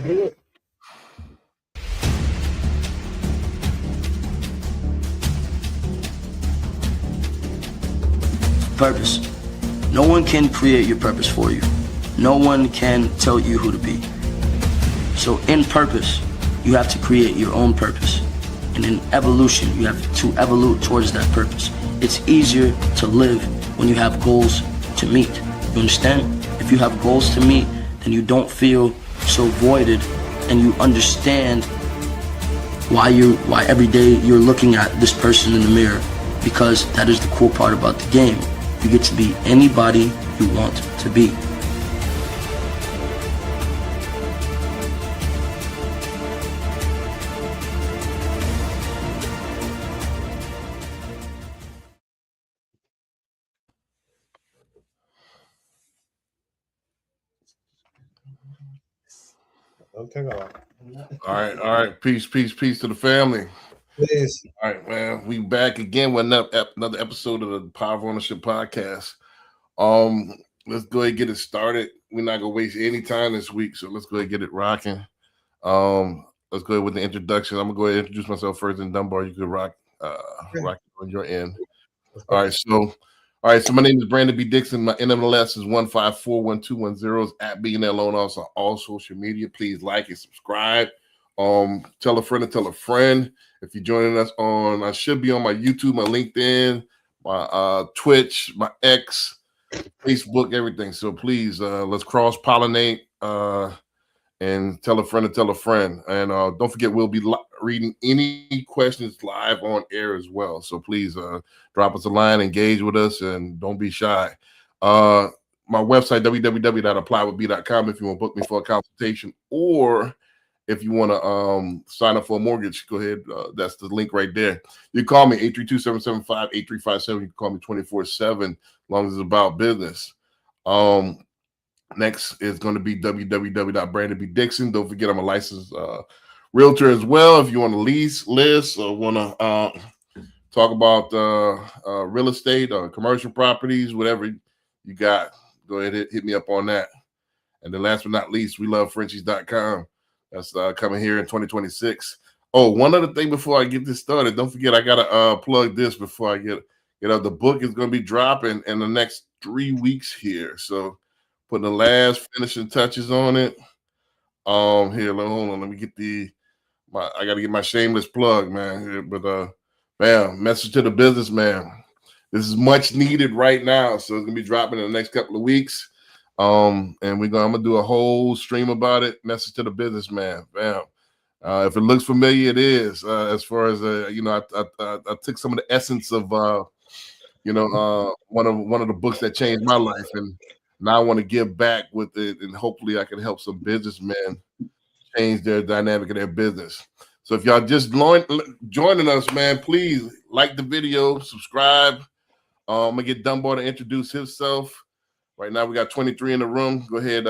Purpose. No one can create your purpose for you. No one can tell you who to be. So in purpose, you have to create your own purpose. And in evolution, you have to evolve towards that purpose. It's easier to live when you have goals to meet. You understand? If you have goals to meet, then you don't feel so voided, and you understand why every day you're looking at this person in the mirror, because that is the cool part about the game. You get to be anybody you want to be. Okay. All right. Peace to the family. Please. All right, man. We back again with another episode of the Power of Ownership Podcast. Let's go ahead and get it started. We're not gonna waste any time this week, so let's go ahead and get it rocking. Let's go ahead with the introduction. I'm gonna go ahead and introduce myself first, and Dunbar, you could rock on your end. All right, so my name is Brandon B. Dixon. My NMLS is 1541210 at BNL on all social media. Please like and subscribe. Tell a friend to tell a friend. If you're joining us I should be on my YouTube, my LinkedIn, my Twitch, my X, Facebook, everything. So please, let's cross-pollinate and tell a friend to tell a friend. And don't forget, we'll be reading any questions live on air as well. So please drop us a line, engage with us, and don't be shy. My website, www.applywithb.com, if you want to book me for a consultation, or if you want to sign up for a mortgage, go ahead. That's the link right there. You call me 832-775-8357. You can call me 24/7, as long as it's about business. Next is going to be www.brandonbdixon. Don't forget, I'm a licensed realtor as well. If you want to lease, list, or want to talk about real estate or commercial properties, whatever you got, go ahead and hit me up on that. And then last but not least, we love Frenchies.com. That's coming here in 2026. Oh, one other thing before I get this started, don't forget I gotta plug this before I get the book is gonna be dropping in the next 3 weeks here. So putting the last finishing touches on it. Here, hold on, let me get I gotta get my shameless plug, man. But bam, message to the businessman. This is much needed right now. So it's gonna be dropping in the next couple of weeks. And I'm gonna do a whole stream about it. Message to the businessman. Bam. If it looks familiar, it is. As far as I took some of the essence of one of the books that changed my life, and now I want to give back with it, and hopefully I can help some businessmen change their dynamic of their business. So if y'all just joining us, man, please like the video, subscribe. I'm gonna get Dunbar to introduce himself. Right now, we got 23 in the room. Go ahead,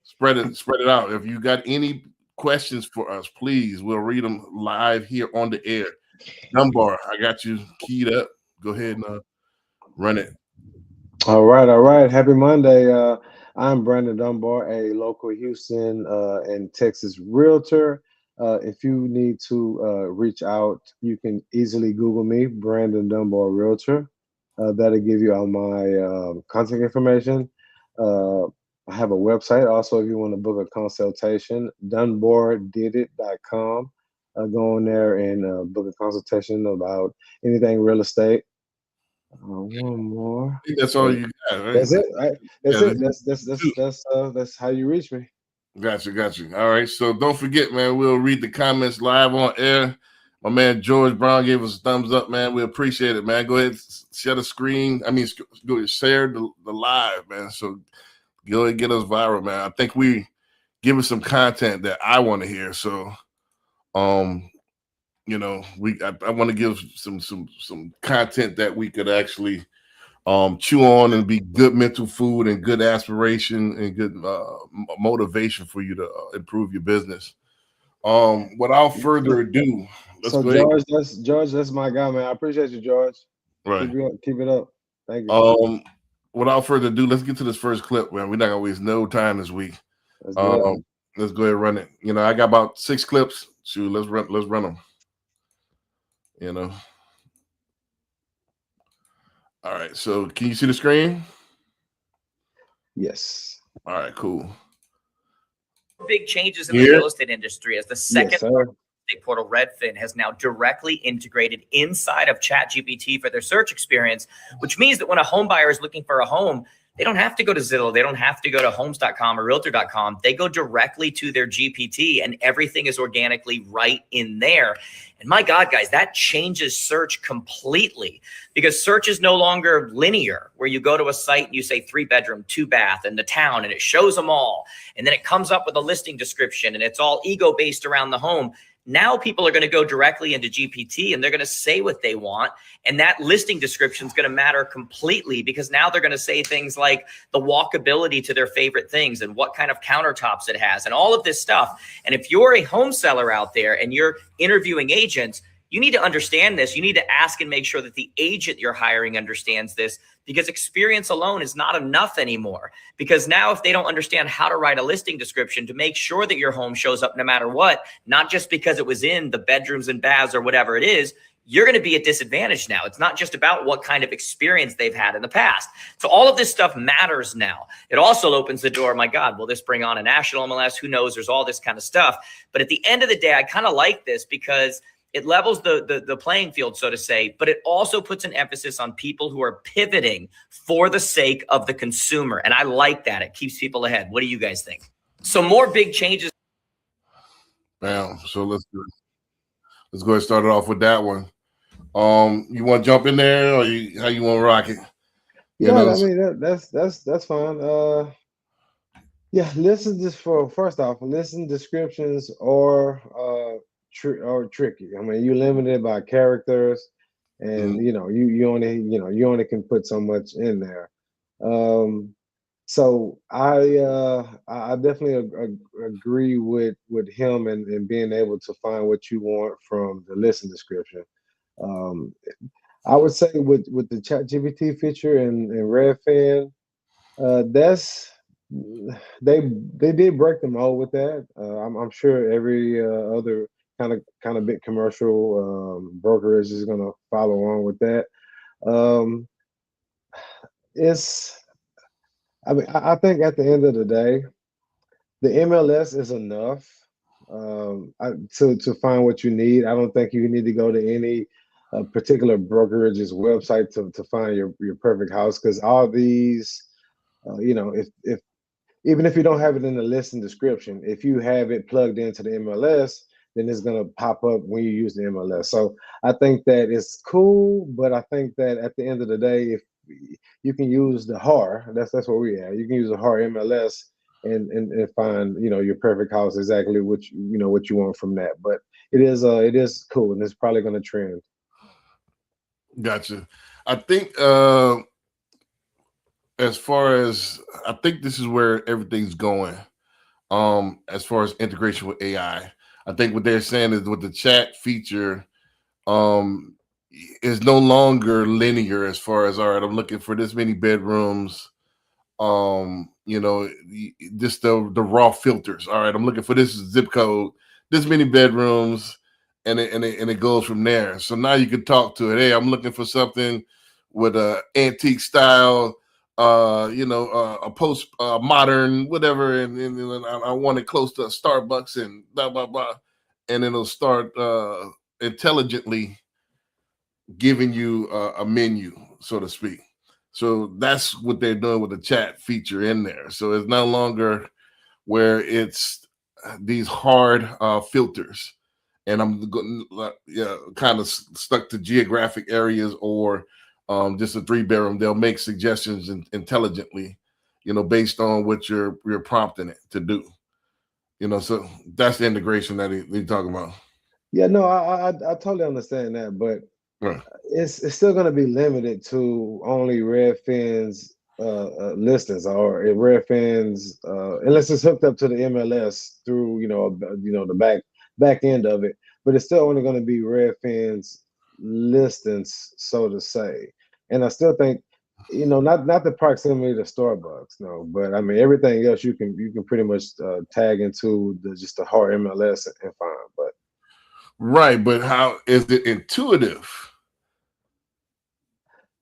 spread it out. If you got any questions for us, please, we'll read them live here on the air. Dunbar, I got you keyed up. Go ahead and run it. All right. Happy Monday. I'm Brandon Dunbar, a local Houston and Texas realtor. If you need to reach out, you can easily Google me, Brandon Dunbar Realtor. That'll give you all my contact information. I have a website also if you want to book a consultation, dunbardidit.com. Go on there and book a consultation about anything real estate. One more. I think that's all you got, right? That's it. That's how you reach me. Got you. All right. So don't forget, man, we'll read the comments live on air. My man George Brown gave us a thumbs up, man. We appreciate it, man. Go ahead, share the screen. Go ahead, share the live, man. So go ahead and get us viral, man. I think we giving some content that I want to hear. So, I want to give some content that we could actually chew on and be good mental food and good aspiration and good motivation for you to improve your business. Without further ado, George, that's my guy, man. I appreciate you, George. Right. Keep it up. Thank you. Without further ado, let's get to this first clip, man. We're not gonna waste no time this week. Let's do it. Let's go ahead and run it. You know, I got about 6 clips. Shoot, let's run them. You know. All right. So can you see the screen? Yes. All right, cool. Big changes in the real estate industry as the second estate portal Redfin has now directly integrated inside of ChatGPT for their search experience, which means that when a home buyer is looking for a home, they don't have to go to Zillow. They don't have to go to homes.com or realtor.com. They go directly to their GPT and everything is organically right in there. And my God, guys, that changes search completely because search is no longer linear where you go to a site and you say 3-bedroom, 2-bath and the town and it shows them all. And then it comes up with a listing description and it's all ego based around the home. Now people are going to go directly into GPT and they're going to say what they want. And that listing description is going to matter completely because now they're going to say things like the walkability to their favorite things and what kind of countertops it has and all of this stuff. And if you're a home seller out there and you're interviewing agents, you need to understand this. You need to ask and make sure that the agent you're hiring understands this because experience alone is not enough anymore. Because now if they don't understand how to write a listing description to make sure that your home shows up no matter what, not just because it was in the bedrooms and baths or whatever it is, you're going to be at disadvantage now. It's not just about what kind of experience they've had in the past. So all of this stuff matters now. It also opens the door. My God, will this bring on a national MLS? Who knows? There's all this kind of stuff. But at the end of the day, I kind of like this because it levels the playing field, so to say, but it also puts an emphasis on people who are pivoting for the sake of the consumer. And I like that. It keeps people ahead. What do you guys think? So more big changes. Bam. So let's go ahead and start it off with that one. You want to jump in there or how you want to rock it? I mean, that's fine. Yeah, listen descriptions or tricky. I mean, you limited by characters, and you only can put so much in there. So I definitely agree with him and being able to find what you want from the listing description. I would say with the ChatGPT feature and Redfin, that's they did break the mold with that. I'm sure every other kind of big commercial brokerage is going to follow on with that. I think at the end of the day, the MLS is enough to find what you need. I don't think you need to go to any particular brokerage's website to find your perfect house because all these, if even if you don't have it in the listing description, if you have it plugged into the MLS, then it's going to pop up when you use the MLS. So I think that it's cool, but I think that at the end of the day, if you can use the HAR, that's where we at. You can use the HAR MLS and find your perfect house exactly what you want from that. But it is cool and it's probably going to trend. Gotcha. I think as far as I think this is where everything's going. As far as integration with AI, I think what they're saying is with the chat feature, is no longer linear as far as all right, I'm looking for this many bedrooms. Just the raw filters. All right, I'm looking for this zip code, this many bedrooms, and it goes from there. So now you can talk to it. Hey, I'm looking for something with a antique style, a post modern whatever, and I want it close to a Starbucks and blah blah blah, and it'll start intelligently giving you a menu, so to speak. So that's what they're doing with the chat feature in there. So it's no longer where it's these hard filters, and I'm kind of stuck to geographic areas or just a 3-bedroom. They'll make suggestions intelligently, based on what you're prompting it to do. So that's the integration that he's talking about. Yeah, no, I totally understand that, but right. It's still going to be limited to only Redfin's listings or Redfin's unless it's hooked up to the MLS through the back end of it. But it's still only going to be Redfin's listings, so to say. And I still think not the proximity to Starbucks, no, but I mean everything else you can pretty much tag into just the hard MLS and find. But right, but how is it intuitive?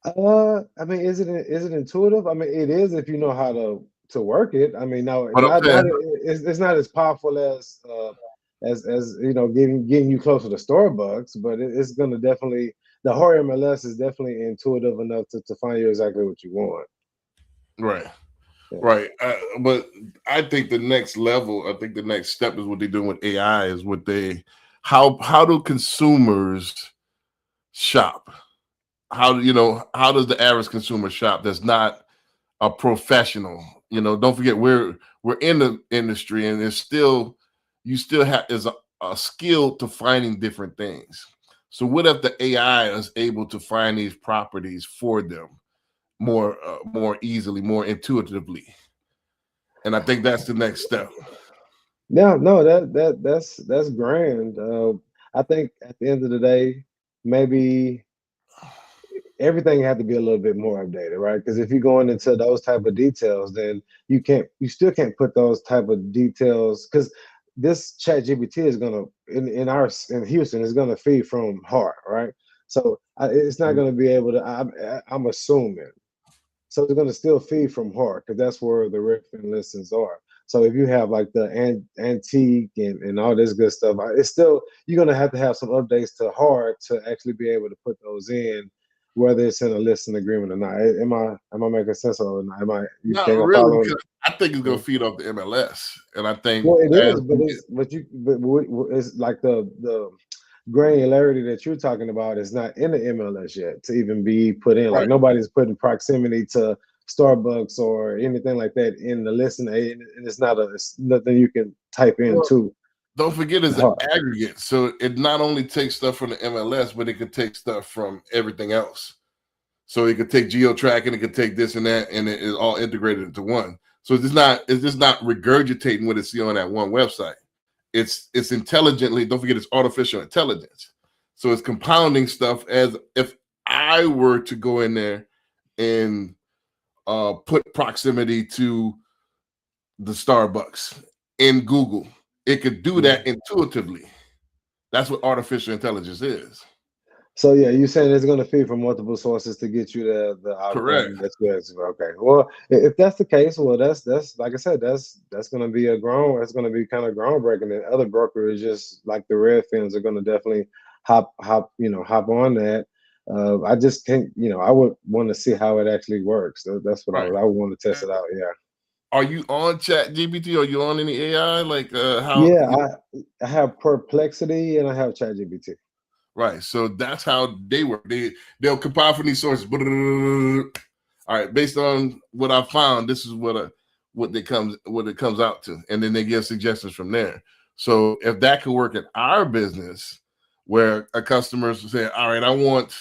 I mean, is it intuitive? I mean, it is if you know how to work it. I mean, no, But I'm not saying, it's not as powerful as getting you closer to Starbucks, but it's gonna definitely the hard MLS is definitely intuitive enough to find you exactly what you want. right, Yeah. right. But I think the next level, I think the next step is what they're doing with AI. Is what they how do consumers shop? How does the average consumer shop that's not a professional? Don't forget we're in the industry, and you still have is a skill to finding different things. So what if the AI is able to find these properties for them more easily, more intuitively? And I think that's the next step. No, that's grand. I think at the end of the day, maybe everything had to be a little bit more updated, right? Because if you're going into those type of details, then you still can't put those type of details because this chat GPT is gonna in Houston is gonna feed from heart, right? So it's not gonna be able to. I'm assuming so it's going to still feed from heart because that's where the Redfin listings are. So if you have like the antique and all this good stuff, it's still you're going to have some updates to heart to actually be able to put those in, whether it's in a listing agreement or not. Am I making sense or not? You Not think I'm really, following? because I think it's going to feed off the MLS, and I think Well, it as is, it's like the granularity that you're talking about is not in the MLS yet to even be put in. Like right, nobody's putting proximity to Starbucks or anything like that in the listen aid, and it's nothing you can type well, into. don't forget it's an Hard. aggregate, so it not only takes stuff from the MLS, but it could take stuff from everything else. So it could take geo tracking, it could take this and that, and it is all integrated into one. So it's just not regurgitating what it see on that one website. It's intelligently, don't forget it's artificial intelligence. So it's compounding stuff as if I were to go in there and put proximity to the Starbucks in Google. It could do Mhm. that intuitively. That's what artificial intelligence is. So yeah, you saying it's going to feed from multiple sources to get you the Correct. outcome that you asked for. Okay. Well, if that's the case, well, that's like I said, that's going to be that's going to be kind of groundbreaking. And other brokerages like the Redfins are going to definitely hop on that. I just think I would want to see how it actually works. That's what Right. I would want to test it out. Yeah. Are you on Chat GPT? Are you on any AI? Like how Yeah, I have Perplexity and I have ChatGPT. right. So that's how they work. They'll compile from these sources. All right, based on what I found, this is what it comes out to. And then they give suggestions from there. So if that could work in our business, where a customer say, all right, I want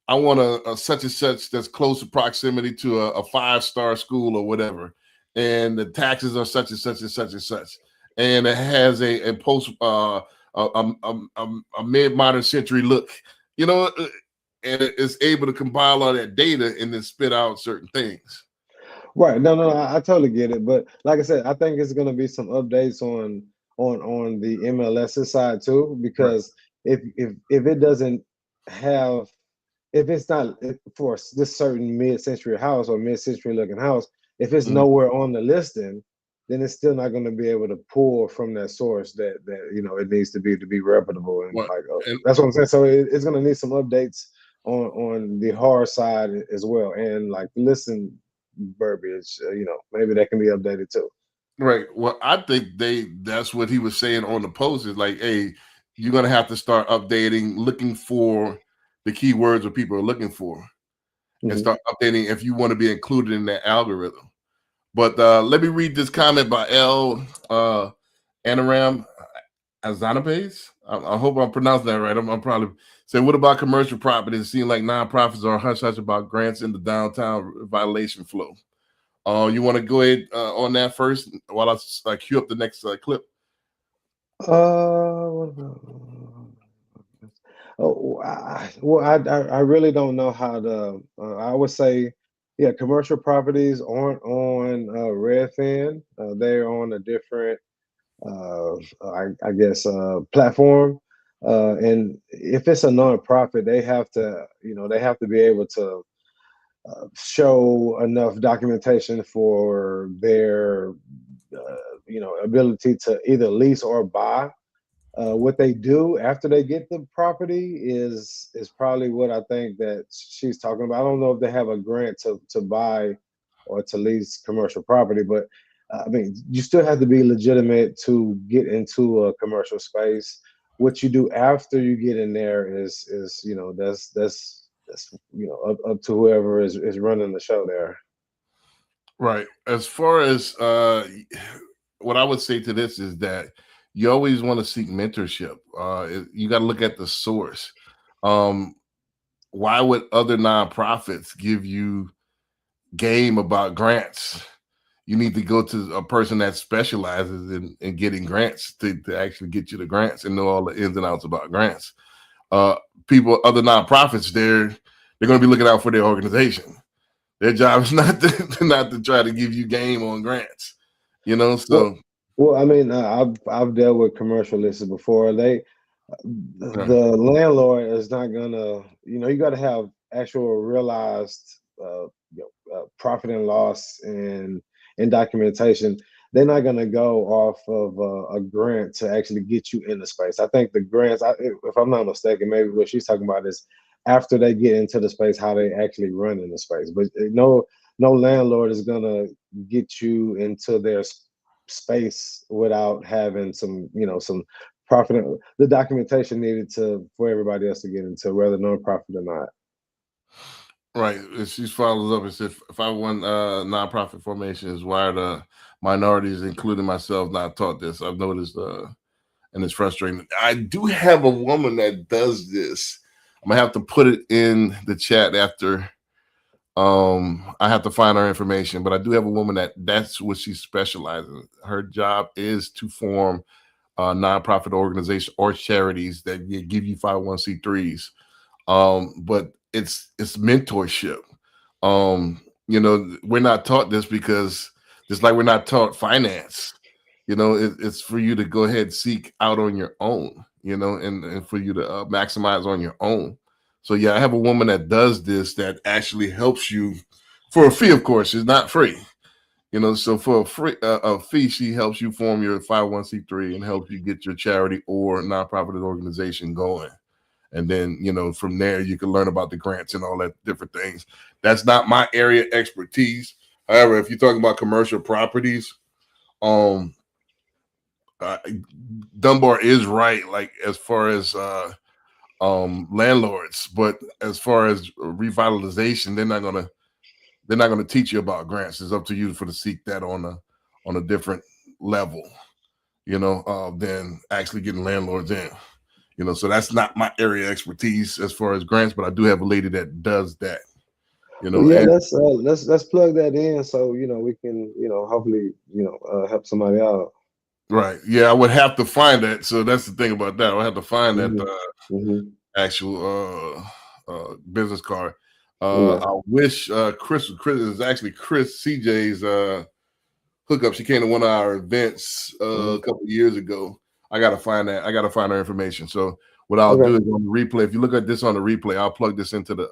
a such and such that's close to proximity to a 5-star school or whatever, and the taxes are such and such and such and such, and it has a post a mid-modern century look, and it's able to compile all that data and then spit out certain things. Right. No, I totally get it. But like I said, I think it's going to be some updates on the MLS side too, Right. because if it doesn't have if it's not for this certain mid-century house or mid-century looking house, if it's Mhm. nowhere on the listing, then it's still not going to be able to pull from that source that it needs to be reputable and What like and that's what I'm saying. So it's going to need some updates on the hard side as well, and like listen verbiage. Maybe that can be updated too. right. Well, I think that's what he was saying on the post is like, hey, you're gonna have to start updating, looking for the keywords that people are looking for, and Hmm. start updating if you want to be included in that algorithm. But let me read this comment by L. Anaram Azanabes. I hope I'm pronouncing that right. I'm probably saying, what about commercial properties? It seems like nonprofits are hush hush about grants in the downtown violation flow. You want to go ahead on that first while I cue up the next clip? What about? Oh, well, I really don't know how to. I would say Yeah, commercial properties aren't on Redfin. They're on a different, I guess, platform. And if it's a nonprofit, they have to, they have to be able to show enough documentation for their, ability to either lease or buy. What they do after they get the property is probably what I think that she's talking about. I don't know if they have a grant to buy or to lease commercial property, but I mean, you still have to be legitimate to get into a commercial space. What you do after you get in there is that's up to whoever is running the show there. Right. As far as what I would say to this is that you always want to seek mentorship. You got to look at the source. Why would other nonprofits give you game about grants? You need to go to a person that specializes in getting grants to actually get you the grants and know all the ins and outs about grants. People, other nonprofits, they're going to be looking out for their organization. Their job is not to try to give you game on grants, So, well I mean, I've dealt with commercial lists before. The landlord is not gonna, you got to have actual realized profit and loss and documentation. They're not gonna go off of a grant to actually get you in the space. I think the grants, if I'm not mistaken, maybe what she's talking about is after they get into the space, how they actually run in the space. But no landlord is gonna get you into their space without having some profit, the documentation needed for everybody else to get into, whether nonprofit or not. Right. And she follows up and said, if I want nonprofit formation is wired minorities, including myself, not taught this. I've noticed, and it's frustrating. I do have a woman that does this. I'm gonna have to put it in the chat after. I have to find her information, but I do have a woman that's what she specializes in. Her job is to form nonprofit organizations or charities that give you 501c3s. But it's mentorship. We're not taught this because just like we're not taught finance, it's for you to go ahead and seek out on your own, and for you to maximize on your own. So yeah, I have a woman that does this that actually helps you for a fee. Of course, it's not free. So for a fee, she helps you form your 501c3 and helps you get your charity or nonprofit organization going. And then, from there, you can learn about the grants and all that different things. That's not my area of expertise. However, if you're talking about commercial properties, Dunbar is right, like as far as landlords, but as far as revitalization, they're not gonna teach you about grants. It's up to you to seek that on a different level, than actually getting landlords in. So that's not my area of expertise as far as grants, but I do have a lady that does that. Let's plug that in so we can hopefully help somebody out. Right. Yeah, I would have to find that. So that's the thing about that. I have to find that actual business card. I wish Chris is actually Chris CJ's hookup. She came to one of our events a couple of years ago. I gotta find that. I gotta find her information. So what I'll do is on the replay. If you look at this on the replay, I'll plug this into the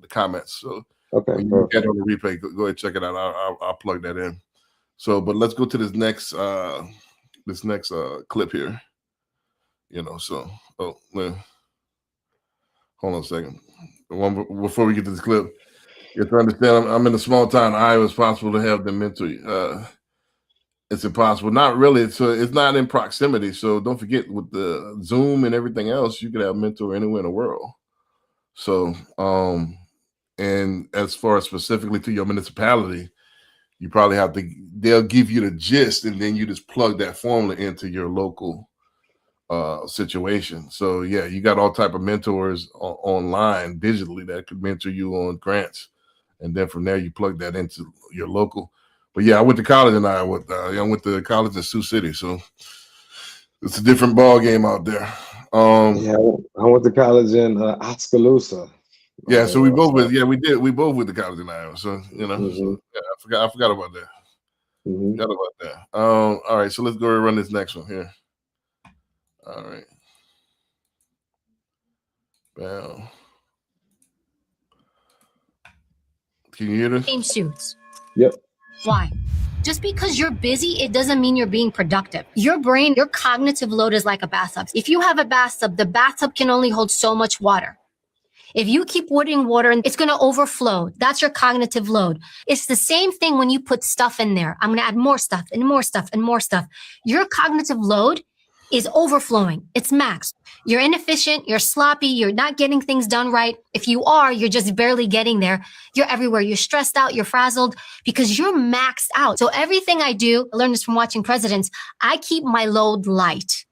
comments. So when you get on the replay, go ahead and check it out. I'll plug that in. So, but let's go to this next clip here. So hold on a second. Before we get to this clip, you have to understand I'm in a small town in Iowa. It's possible to have them mentor. It's impossible. Not really. So it's not in proximity. So don't forget with the Zoom and everything else, you could have a mentor anywhere in the world. So, and as far as specifically to your municipality, you probably have to, they'll give you the gist and then you just plug that formula into your local situation. So yeah, you got all type of mentors online digitally that could mentor you on grants. And then from there, you plug that into your local. But yeah, I went to college in Iowa. I went to college in Sioux City, so it's a different ball game out there. I went to college in Oskaloosa. Yeah, so we both So, with we both with the college in Iowa. So yeah, I forgot about that. Forgot about that. All right, so let's go and run this next one here. All right. Bam. Can you hear this? Same suits. Yep. Why? Just because you're busy, it doesn't mean you're being productive. Your brain, your cognitive load is like a bathtub. If you have a bathtub, the bathtub can only hold so much water. If you keep putting water in, it's going to overflow. That's your cognitive load. It's the same thing when you put stuff in there. I'm going to add more stuff and more stuff and more stuff. Your cognitive load is overflowing. It's max. You're inefficient. You're sloppy. You're not getting things done right. If you are, you're just barely getting there. You're everywhere. You're stressed out. You're frazzled because you're maxed out. So everything I do, I learned this from watching presidents. I keep my load light.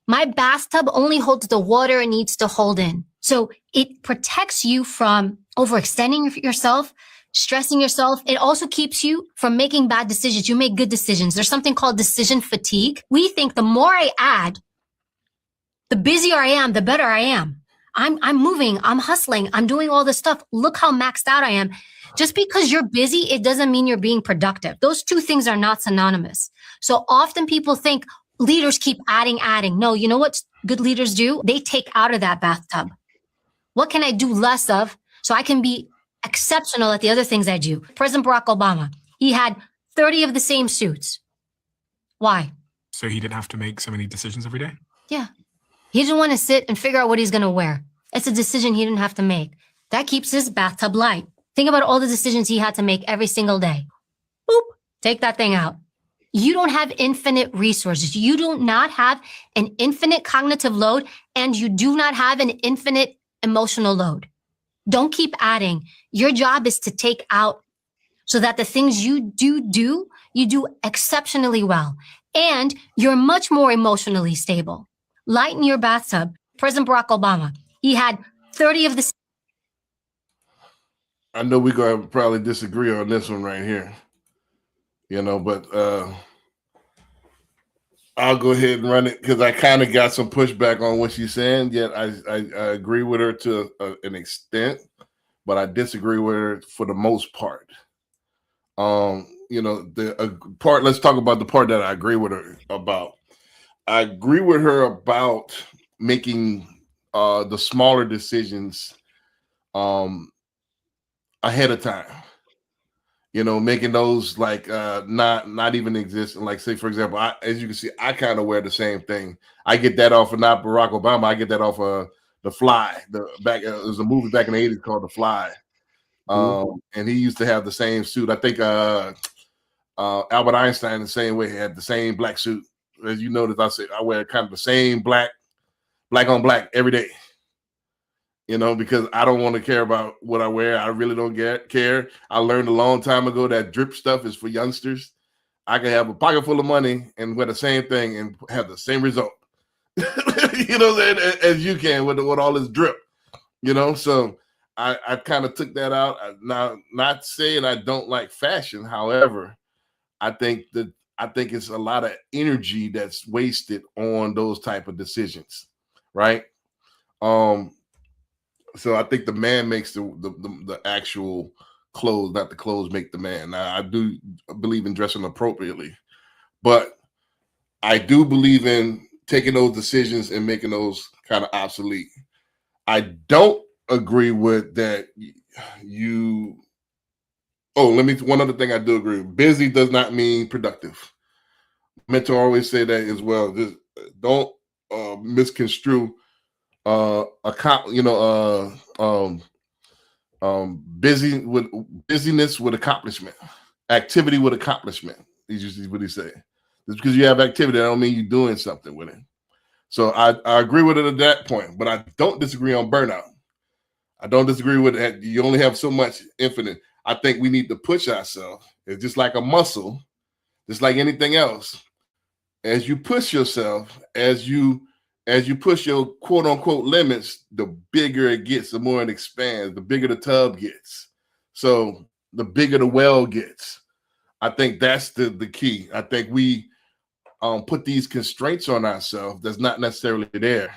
My bathtub only holds the water it needs to hold in. So it protects you from overextending yourself, stressing yourself. It also keeps you from making bad decisions. You make good decisions. There's something called decision fatigue. We think the more I add, the busier I am, the better I am. I'm moving, I'm hustling, I'm doing all this stuff. Look how maxed out I am. Just because you're busy, it doesn't mean you're being productive. Those two things are not synonymous. So often people think leaders keep adding. No, you know what good leaders do? They take out of that bathtub. What can I do less of so I can be exceptional at the other things I do? President Barack Obama, he had 30 of the same suits. Why? So he didn't have to make so many decisions every day? Yeah. He didn't want to sit and figure out what he's going to wear. It's a decision he didn't have to make. That keeps his bathtub light. Think about all the decisions he had to make every single day. Boop, take that thing out. You don't have infinite resources. You do not have an infinite cognitive load, and you do not have an infinite emotional load. Don't keep adding. Your job is to take out so that the things you do exceptionally well. And you're much more emotionally stable. Lighten your bathtub. President Barack Obama, he had 30 of the... I know we're going to probably disagree on this one right here. But I'll go ahead and run it because I kind of got some pushback on what she's saying. Yet I agree with her to an extent, but I disagree with her for the most part. The part. Let's talk about the part that I agree with her about. I agree with her about making the smaller decisions ahead of time. Making those like not even existing. Like, say, for example, as you can see, I kind of wear the same thing. I get that off of not Barack Obama. I get that off of The Fly. There's a movie back in the 80s called The Fly. And he used to have the same suit. I think Albert Einstein the same way had the same black suit. As you notice, I wear kind of the same black on black every day. Because I don't want to care about what I wear. I really don't care. I learned a long time ago that drip stuff is for youngsters. I can have a pocket full of money and wear the same thing and have the same result. As you can with all this drip. So I kind of took that out. Now, not saying I don't like fashion. However, I think it's a lot of energy that's wasted on those type of decisions, right? So I think the man makes the actual clothes, not the clothes make the man. Now, I do believe in dressing appropriately, but I do believe in taking those decisions and making those kind of obsolete. I don't agree with that. One other thing I do agree with. Busy does not mean productive. Mentor always say that as well. Just don't misconstrue busyness with accomplishment, activity with accomplishment. Is usually what he say. Just because you have activity, that don't mean you're doing something with it. So I agree with it at that point, but I don't disagree on burnout. I don't disagree with that. You only have so much infinite. I think we need to push ourselves. It's just like a muscle, just like anything else. As you push yourself, as you push your quote unquote limits, the bigger it gets, the more it expands, the bigger the tub gets. So the bigger the well gets. I think that's the key. I think we put these constraints on ourselves that's not necessarily there.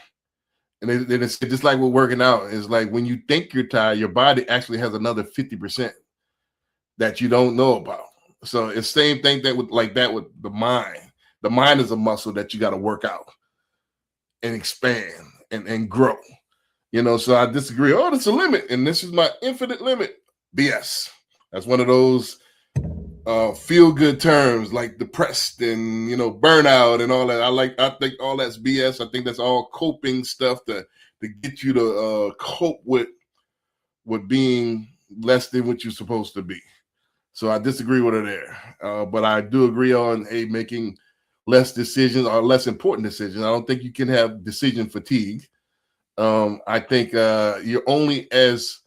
And it's just like we're working out. It's like when you think you're tired, your body actually has another 50% that you don't know about. So it's same thing with the mind. The mind is a muscle that you got to work out and expand and grow. So I disagree. Oh, there's a limit, and this is my infinite limit. BS. That's one of those feel good terms like depressed and burnout and all that. I think all that's BS. I think that's all coping stuff to get you to cope with being less than what you're supposed to be. So I disagree with her there. But I do agree on making less decisions or less important decisions. I don't think you can have decision fatigue. I think you're only as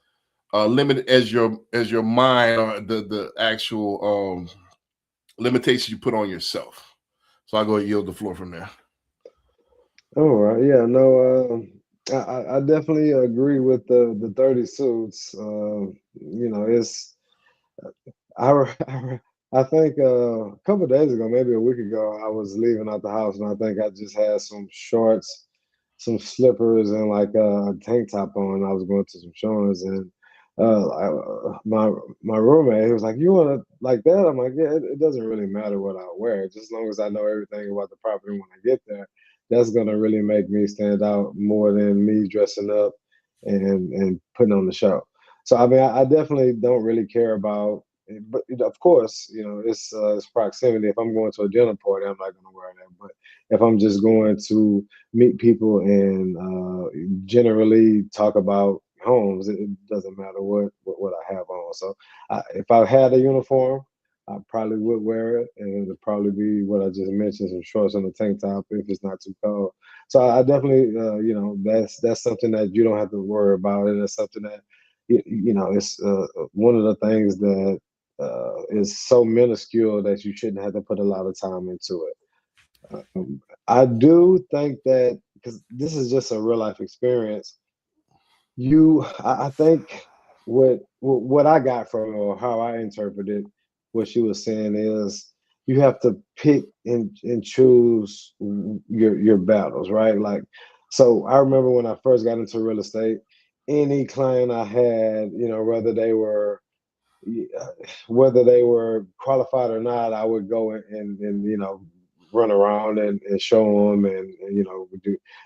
limited as your mind or the actual limitations you put on yourself. So I'll go ahead and yield the floor from there. All right. Yeah. No. I definitely agree with the 30 suits. It's I think a couple of days ago, maybe a week ago, I was leaving out the house, and I think I just had some shorts, some slippers, and like a tank top on. I was going to some showings, and my roommate, he was like, "You want to like that?" I'm like, "Yeah, it doesn't really matter what I wear, just as long as I know everything about the property when I get there. That's gonna really make me stand out more than me dressing up and putting on the show." So I mean, I definitely don't really care about. But of course, it's proximity. If I'm going to a dinner party, I'm not going to wear that. But if I'm just going to meet people and generally talk about homes, it doesn't matter what I have on. So if I had a uniform, I probably would wear it, and it'd probably be what I just mentioned: some shorts and a tank top if it's not too cold. So I definitely, that's something that you don't have to worry about, and it's something that it's one of the things that is so minuscule that you shouldn't have to put a lot of time into it. I do think that because this is just a real life experience, I think what I got from it, or how I interpreted what she was saying, is you have to pick and choose your battles, right? Like, so I remember when I first got into real estate, any client I had, whether they were qualified or not, I would go and run around and show them and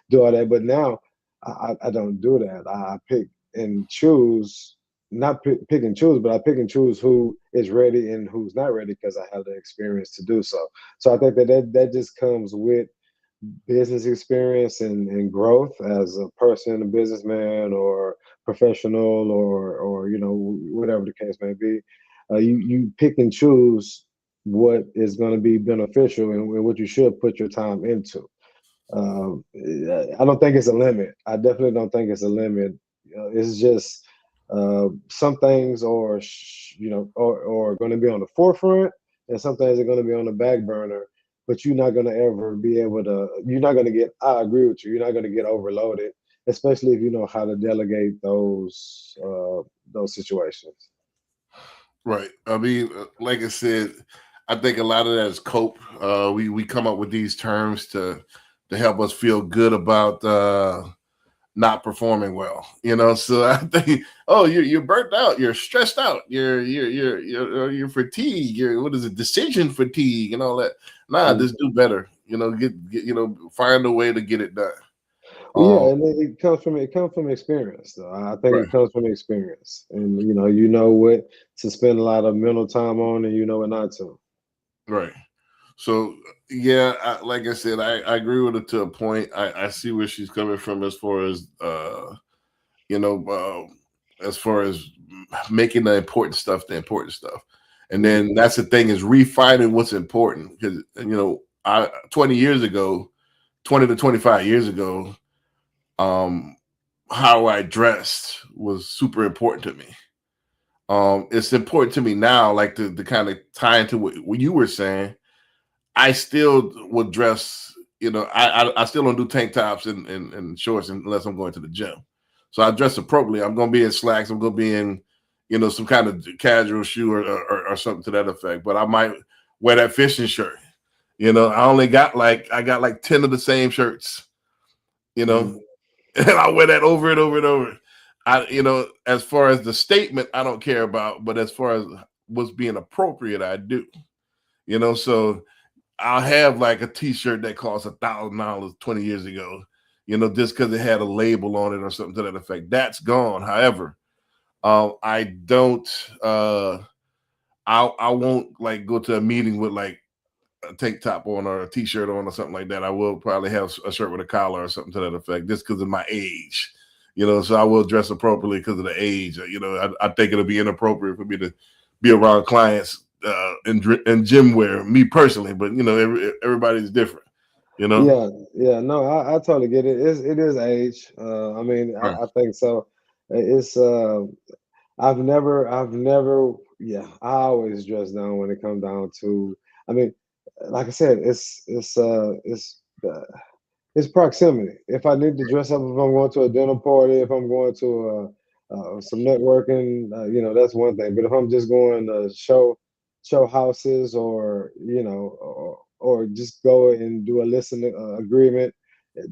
do all that. But now I don't do that. I pick and choose, not pick and choose, but I pick and choose who is ready and who's not ready because I have the experience to do so. So I think that just comes with business experience and growth as a person, a businessman, or professional, or whatever the case may be. You pick and choose what is going to be beneficial and what you should put your time into. I don't think it's a limit. I definitely don't think it's a limit. It's just some things are going to be on the forefront, and some things are going to be on the back burner. But you're not going to ever be able to. You're not going to get. I agree with you. You're not going to get overloaded, especially if you know how to delegate those situations. Right. I mean, like I said, I think a lot of that is cope. We come up with these terms to help us feel good about not performing well. So I think, you're burnt out, you're stressed out, you're fatigued, what is it, decision fatigue and all that. Nah, just do better. Get find a way to get it done. Yeah, and it comes from experience, though. I think it comes from experience, and you know what to spend a lot of mental time on, and you know what not to. Right. So yeah, like I said, I agree with it to a point. I see where she's coming from as far as as far as making the important stuff, and then that's the thing, is refining what's important. Because 20 to 25 years ago, how I dressed was super important to me. It's important to me now, like to kind of tie into what you were saying. I still would dress, I still don't do tank tops and shorts unless I'm going to the gym. So I dress appropriately. I'm going to be in slacks. I'm going to be in, some kind of casual shoe or something to that effect. But I might wear that fishing shirt. I got like 10 of the same shirts, And I wear that over and over and over. As far as the statement, I don't care about, but as far as what's being appropriate, I do. So I'll have like a T-shirt that cost $1,000 20 years ago, just because it had a label on it or something to that effect. That's gone. However, I don't. I won't like go to a meeting with like a tank top on or a T-shirt on or something like that. I will probably have a shirt with a collar or something to that effect, just because of my age. So I will dress appropriately because of the age. I think it'll be inappropriate for me to be around clients in gym wear, me personally, but everybody's different. Yeah. No, I totally get it. It is age. I mean, Right. I think so. It's I've never. Yeah, I always dress down when it comes down to. I mean, like I said, it's proximity. If I need to dress up, if I'm going to a dinner party, if I'm going to some networking, that's one thing. But if I'm just going to show houses, or or just go and do a listening agreement,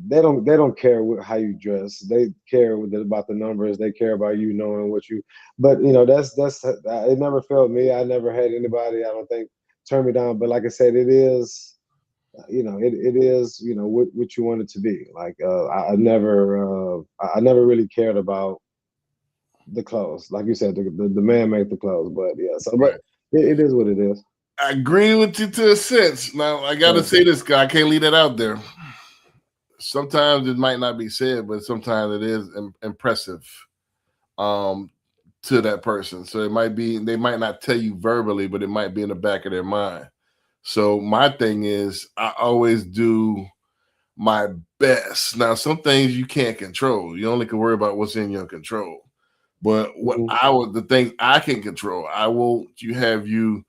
they don't care how you dress. They care about the numbers. They care about you knowing what you. But that's it. Never failed me. I never had anybody, I don't think, turn me down. But like I said, it is. It is, what you want it to be. Like I never really cared about the clothes. Like you said, the man made the clothes. But yeah, so Right. but it is what it is. I agree with you to a sense. Now I gotta say this, guy. I can't leave that out there. Sometimes it might not be said, but sometimes it is impressive to that person. So they might not tell you verbally, but it might be in the back of their mind. So my thing is, I always do my best. Now, some things you can't control. You only can worry about what's in your control. But what the things I can control, I will have you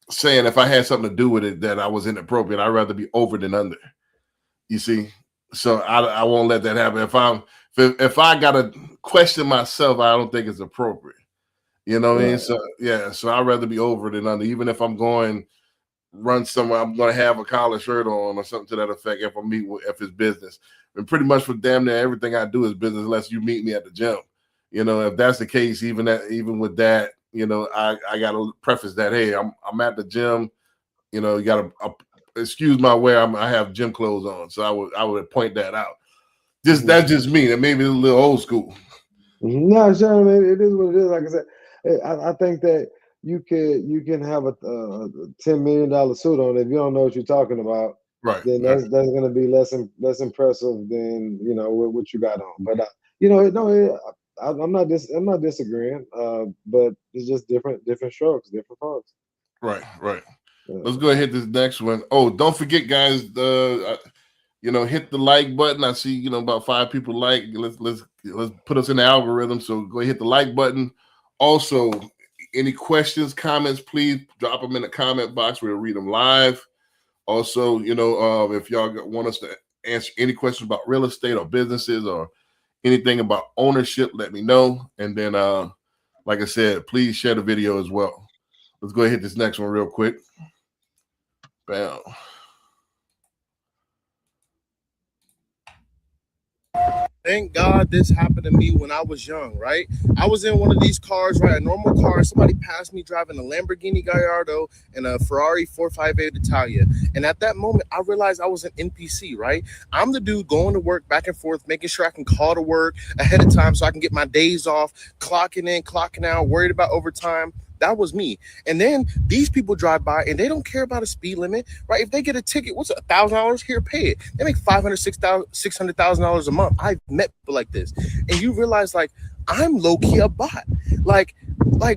saying if I had something to do with it that I was inappropriate, I'd rather be over than under. You see? So I won't let that happen. If I gotta question myself, I don't think it's appropriate. You know what I mean? So yeah, so I'd rather be over than under. Even if I'm going run somewhere, I'm gonna have a collar shirt on or something to that effect if if it's business. And pretty much for damn near everything I do is business unless you meet me at the gym. If that's the case, even with that, I gotta preface that, hey, I'm at the gym, you gotta excuse my wear. I have gym clothes on. So I would point that out. That's just me. That maybe a little old school. No, sure. I mean, it is what it is. Like I said, I think that you can have a $10 million suit on. If you don't know what you're talking about, right? Then that's going to be less impressive than what you got on. But no, I'm not disagreeing. But it's just different strokes, different folks. Right. Yeah. Let's go ahead and hit this next one. Oh, don't forget, guys. Hit the like button. I see, about 5 people like. Let's put us in the algorithm. So go ahead, hit the like button. Also, any questions, comments, please drop them in the comment box. We'll read them live. Also, if y'all want us to answer any questions about real estate or businesses or anything about ownership, let me know. And then, like I said, please share the video as well. Let's go ahead and hit this next one real quick. Bam. Thank God this happened to me when I was young, right? I was in one of these cars, right? A normal car. Somebody passed me driving a Lamborghini Gallardo and a Ferrari 458 Italia. And at that moment, I realized I was an NPC, right? I'm the dude going to work back and forth, making sure I can call to work ahead of time so I can get my days off, clocking in, clocking out, worried about overtime. That was me. And then these people drive by and they don't care about a speed limit, right? If they get a ticket, what's $1,000? Here, pay it. They make $600,000 a month. I've met people like this. And you realize, like, I'm low-key a bot. Like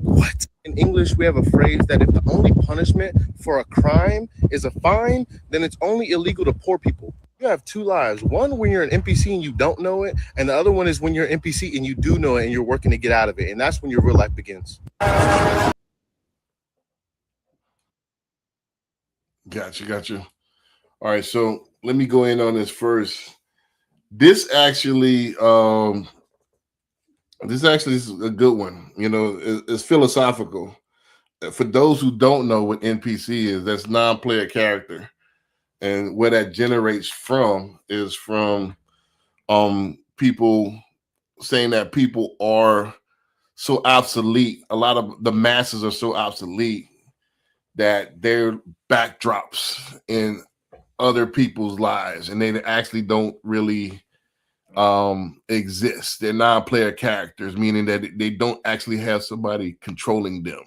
what? In English, we have a phrase that if the only punishment for a crime is a fine, then it's only illegal to poor people. You have 2 lives. One when you're an NPC and you don't know it, and the other one is when you're an NPC and you do know it and you're working to get out of it. And that's when your real life begins. Gotcha. All right, so let me go in on this first. This actually is a good one. It's philosophical. For those who don't know what NPC is, that's non-player character. And where that generates from is from people saying that people are so obsolete. A lot of the masses are so obsolete that they're backdrops in other people's lives, and they actually don't really exist. They're non-player characters, meaning that they don't actually have somebody controlling them.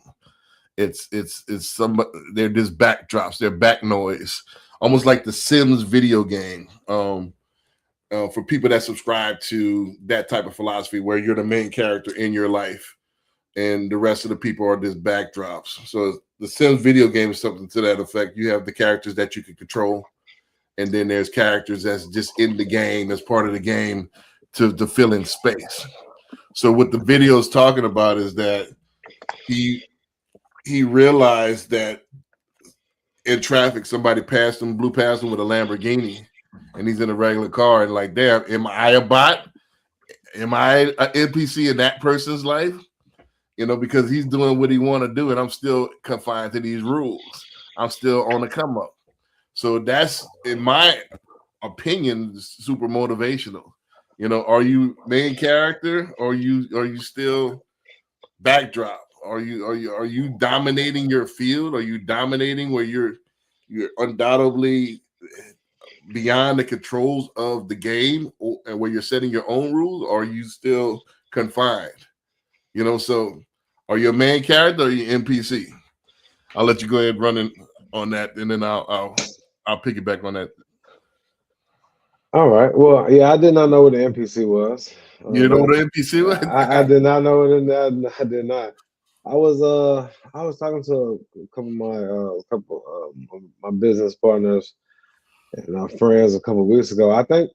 It's somebody. They're just backdrops. They're back noise, almost like the Sims video game. For people that subscribe to that type of philosophy, where you're the main character in your life, and the rest of the people are just backdrops. So the Sims video game is something to that effect. You have the characters that you can control, and then there's characters that's just in the game as part of the game to fill in space. So what the video is talking about is that he realized that in traffic somebody blew past him with a Lamborghini, and he's in a regular car, and like, damn, am I a bot? Am I an NPC in that person's life? You know, because he's doing what he want to do, and I'm still confined to these rules. I'm still on the come up. So that's, in my opinion, super motivational. You know, are you main character, or are you still backdrop? Are you dominating your field? Are you dominating where you're undoubtedly beyond the controls of the game, and where you're setting your own rules? Or are you still confined? You know, so are you a main character or are you NPC? I'll let you go ahead and run in on that, and then I'll piggyback on that. All right. Well, yeah, I did not know what the NPC was. You know what the NPC was? I did not know what I did not. I was talking to a couple of my business partners and our friends a couple of weeks ago. I think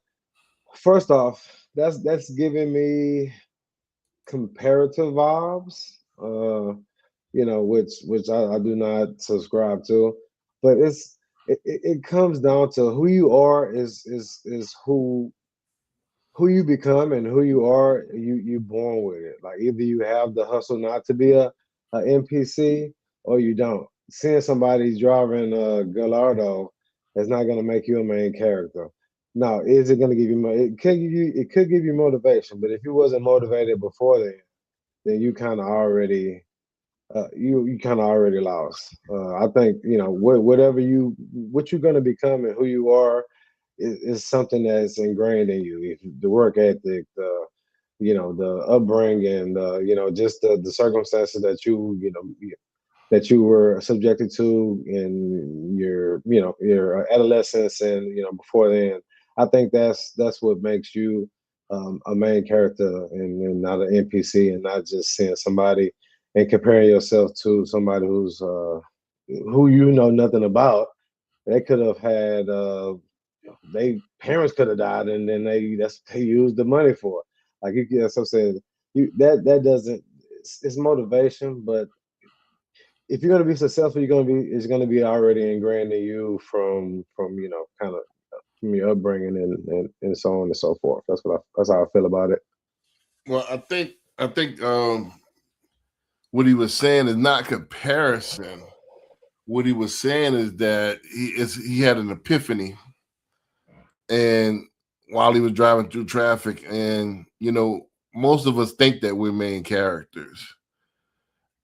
first off, that's giving me comparative vibes. You know, which I do not subscribe to, but it comes down to who you are is who you become, and who you are, you born with it. Like, either you have the hustle not to be a NPC, or you don't. Seeing somebody driving a Gallardo is not going to make you a main character. Now, is it going to give you it could give you motivation, but if you wasn't motivated before then you kind of already you kind of already lost. I think, you know, what you're going to become and who you are is something that's ingrained in you. If the work ethic, you know, the upbringing, you know, just the circumstances that that you were subjected to in your adolescence, and, you know, before then. I think that's what makes you a main character, and not an NPC, and not just seeing somebody and comparing yourself to somebody who you know nothing about. They could have had they parents could have died, and then they used the money for it. Like, that's what I'm saying. That doesn't, it's motivation, but if you're gonna be successful, it's gonna be already ingrained in you from you know, kind of from your upbringing, and so on and so forth. That's how I feel about it. Well, I think what he was saying is not comparison. What he was saying is that he had an epiphany, and while he was driving through traffic, and, you know, most of us think that we're main characters,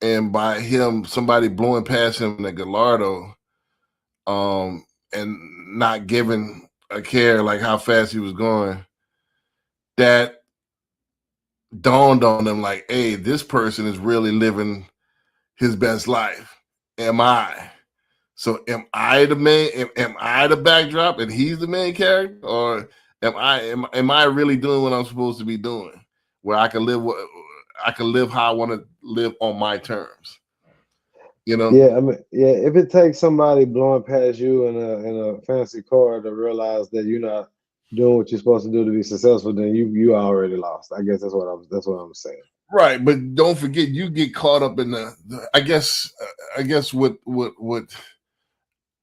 and by somebody blowing past him in a Gallardo, and not giving a care like how fast he was going, that dawned on him like, hey, this person is really living his best life. Am I? So am I the main? Am I the backdrop and he's the main character, or am I really doing what I'm supposed to be doing, where I can live how I want to live on my terms? You know? Yeah, I mean, yeah. If it takes somebody blowing past you in a fancy car to realize that you're not doing what you're supposed to do to be successful, then you already lost. I guess that's what I'm saying. Right, but don't forget, you get caught up in I guess what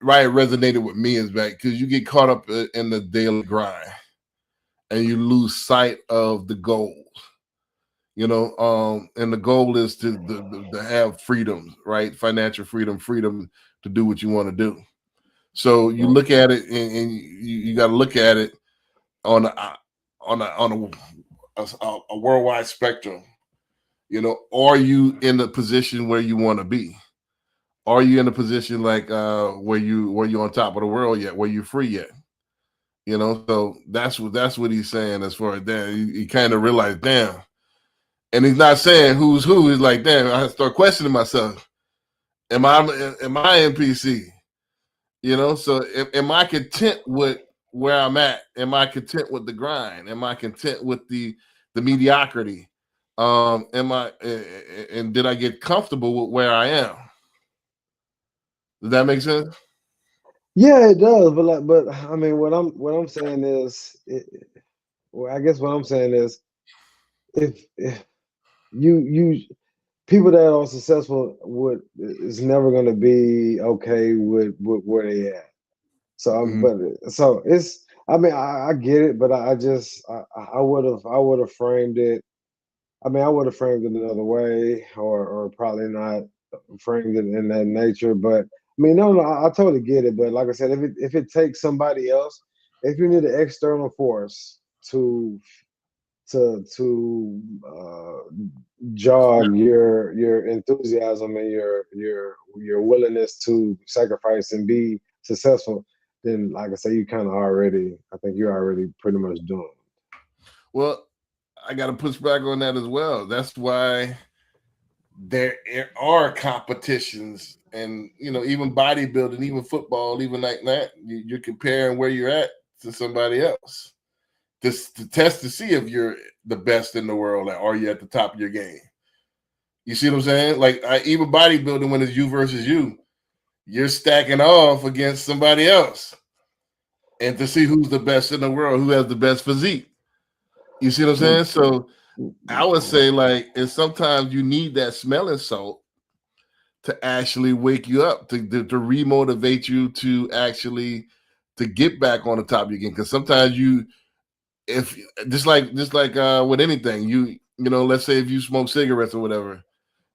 right resonated with me is that because you get caught up in the daily grind, and you lose sight of the goals. You know, and the goal is to have freedom, right? Financial freedom to do what you want to do. So you look at it, and you got to look at it on on a worldwide spectrum. You know, are you in the position where you want to be? Are you in a position like where you on top of the world yet? Where you free yet? You know, so that's what he's saying as far as that. He kind of realized, damn. And he's not saying who's who. He's like, damn, I start questioning myself. Am I NPC? You know, so am I content with where I'm at? Am I content with the grind? Am I content with the mediocrity? Am I and did I get comfortable with where I am? Does that make sense? Yeah, it does. But I mean, what I'm saying is, well, I guess what I'm saying is, if you people that are successful would is never going to be okay with where they at. So, so it's. I mean, I get it, but I just I would have framed it. I mean, I would have framed it another way, or probably not framed it in that nature. But I mean, no, I totally get it. But like I said, if it takes somebody else, if you need an external force to jog your enthusiasm and your willingness to sacrifice and be successful, then like I say, you kind of already. I think you're already pretty much doomed. Well, I got to push back on that as well. That's why there are competitions, and you know, even bodybuilding, even football, even like that. You're comparing where you're at to somebody else, just to test to see if you're the best in the world. Like, are you at the top of your game? You see what I'm saying? Like, even bodybuilding, when it's you versus you, you're stacking off against somebody else, and to see who's the best in the world, who has the best physique. You see what I'm saying? So I would say, like, and sometimes you need that smelling salt to actually wake you up, to remotivate you to actually to get back on the top of your game. Because sometimes if just like with anything, you know, let's say if you smoke cigarettes or whatever,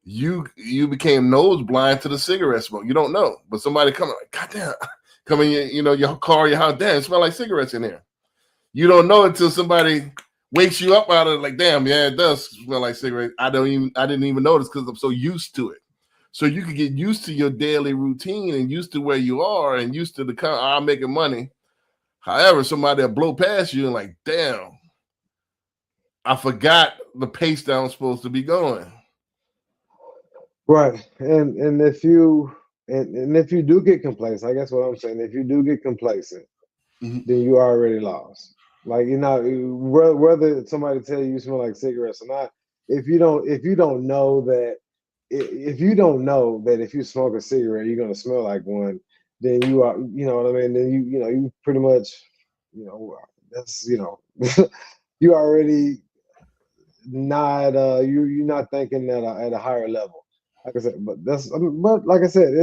you became nose blind to the cigarette smoke. You don't know, but somebody coming like, goddamn, coming in, you know, your car, your house, damn, it smell like cigarettes in there. You don't know until somebody wakes you up out of it, like, damn, yeah, it does smell like cigarettes. I didn't even notice because I'm so used to it. So you can get used to your daily routine and used to where you are and used to I'm making money. However, somebody will blow past you and like, damn, I forgot the pace that I'm supposed to be going. Right, and if you and if you do get complacent, I guess what I'm saying, if you do get complacent, then you already lost. Like, you know, whether somebody tell you smell like cigarettes or not, if you don't know that if you don't know that if you smoke a cigarette you're gonna smell like one, then you are, you know what I mean. Then you pretty much, you know, that's, you know, you already not you're not thinking at a higher level. Like I said, but like I said,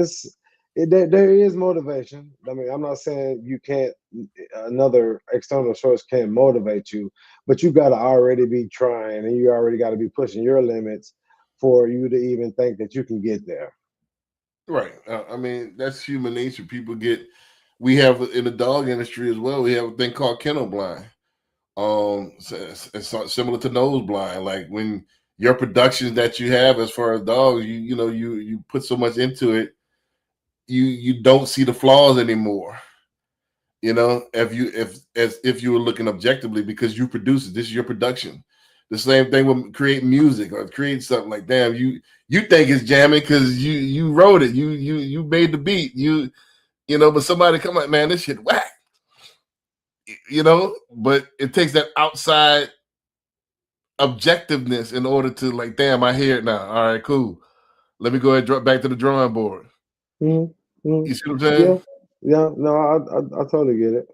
there is motivation. I mean, I'm not saying you can't, another external source can't motivate you, but you got to already be trying, and you already got to be pushing your limits for you to even think that you can get there. Right. I mean, that's human nature. We have in the dog industry as well, we have a thing called kennel blind. It's similar to nose blind. Like, when your productions that you have as far as dogs, you put so much into it, you don't see the flaws anymore. You know, if you were looking objectively, because you produce it, this is your production. The same thing with creating music or creating something. Like, damn, you think it's jamming because you wrote it, you made the beat, you know, but somebody come like, man, this shit whack. You know, but it takes that outside objectiveness in order to, like, damn, I hear it now. All right, cool. Let me go ahead and drop back to the drawing board. Mm-hmm. You see what I'm saying? Yeah. No, I totally get it.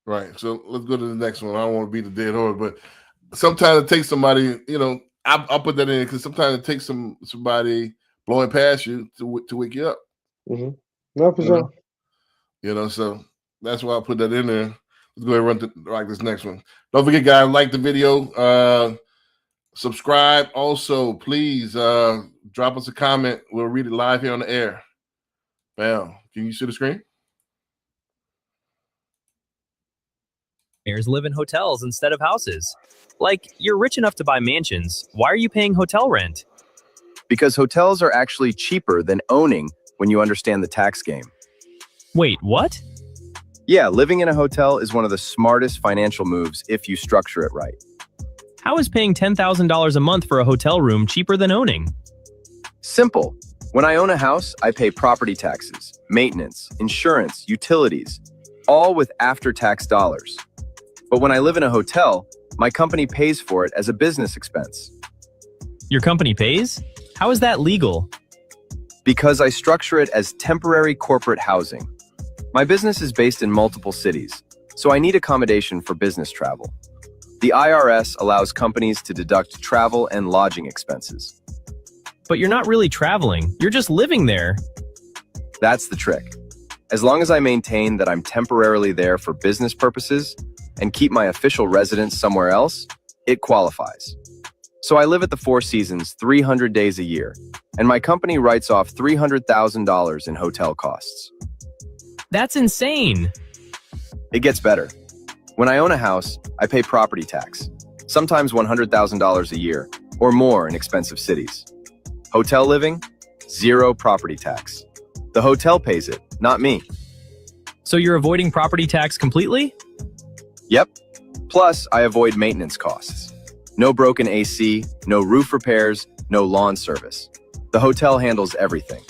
Right. So let's go to the next one. I don't want to beat the dead horse, but sometimes it takes somebody, you know, I'll put that in because sometimes it takes somebody blowing past you to wake you up. Mm-hmm. No, for sure. You know, so that's why I put that in there. Let's go ahead and rock this next one. Don't forget, guys, like the video, subscribe. Also, please drop us a comment. We'll read it live here on the air. Bam. Can you see the screen? Millionaires live in hotels instead of houses. Like, you're rich enough to buy mansions. Why are you paying hotel rent? Because hotels are actually cheaper than owning when you understand the tax game. Wait, what? Yeah, living in a hotel is one of the smartest financial moves if you structure it right. How is paying $10,000 a month for a hotel room cheaper than owning? Simple. When I own a house, I pay property taxes, maintenance, insurance, utilities, all with after-tax dollars. But when I live in a hotel, my company pays for it as a business expense. Your company pays? How is that legal? Because I structure it as temporary corporate housing. My business is based in multiple cities, so I need accommodation for business travel. The IRS allows companies to deduct travel and lodging expenses. But you're not really traveling, you're just living there. That's the trick. As long as I maintain that I'm temporarily there for business purposes and keep my official residence somewhere else, it qualifies. So I live at the Four Seasons 300 days a year, and my company writes off $300,000 in hotel costs. That's insane. It gets better. When I own a house, I pay property tax, sometimes $100,000 a year, or more in expensive cities. Hotel living, zero property tax. The hotel pays it, not me. So you're avoiding property tax completely? Yep. Plus, I avoid maintenance costs. No broken AC, no roof repairs, no lawn service. The hotel handles everything.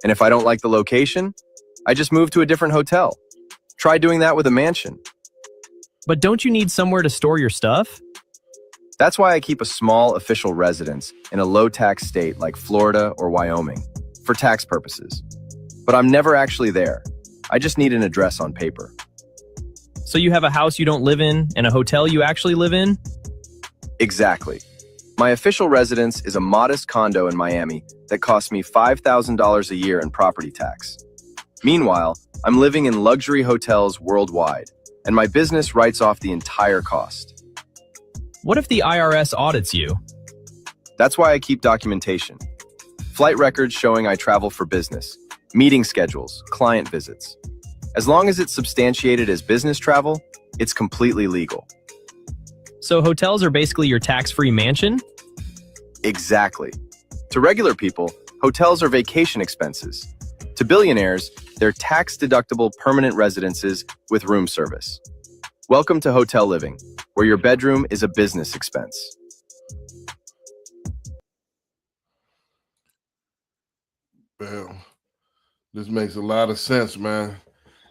And if I don't like the location, I just move to a different hotel. Try doing that with a mansion. But don't you need somewhere to store your stuff? That's why I keep a small official residence in a low-tax state like Florida or Wyoming, for tax purposes. But I'm never actually there. I just need an address on paper. So you have a house you don't live in and a hotel you actually live in? Exactly. My official residence is a modest condo in Miami that costs me $5,000 a year in property tax. Meanwhile, I'm living in luxury hotels worldwide, and my business writes off the entire cost. What if the IRS audits you? That's why I keep documentation. Flight records showing I travel for business, meeting schedules, client visits. As long as it's substantiated as business travel, it's completely legal. So hotels are basically your tax-free mansion? Exactly. To regular people, hotels are vacation expenses. To billionaires, they're tax-deductible permanent residences with room service. Welcome to hotel living, where your bedroom is a business expense. Well, this makes a lot of sense, man.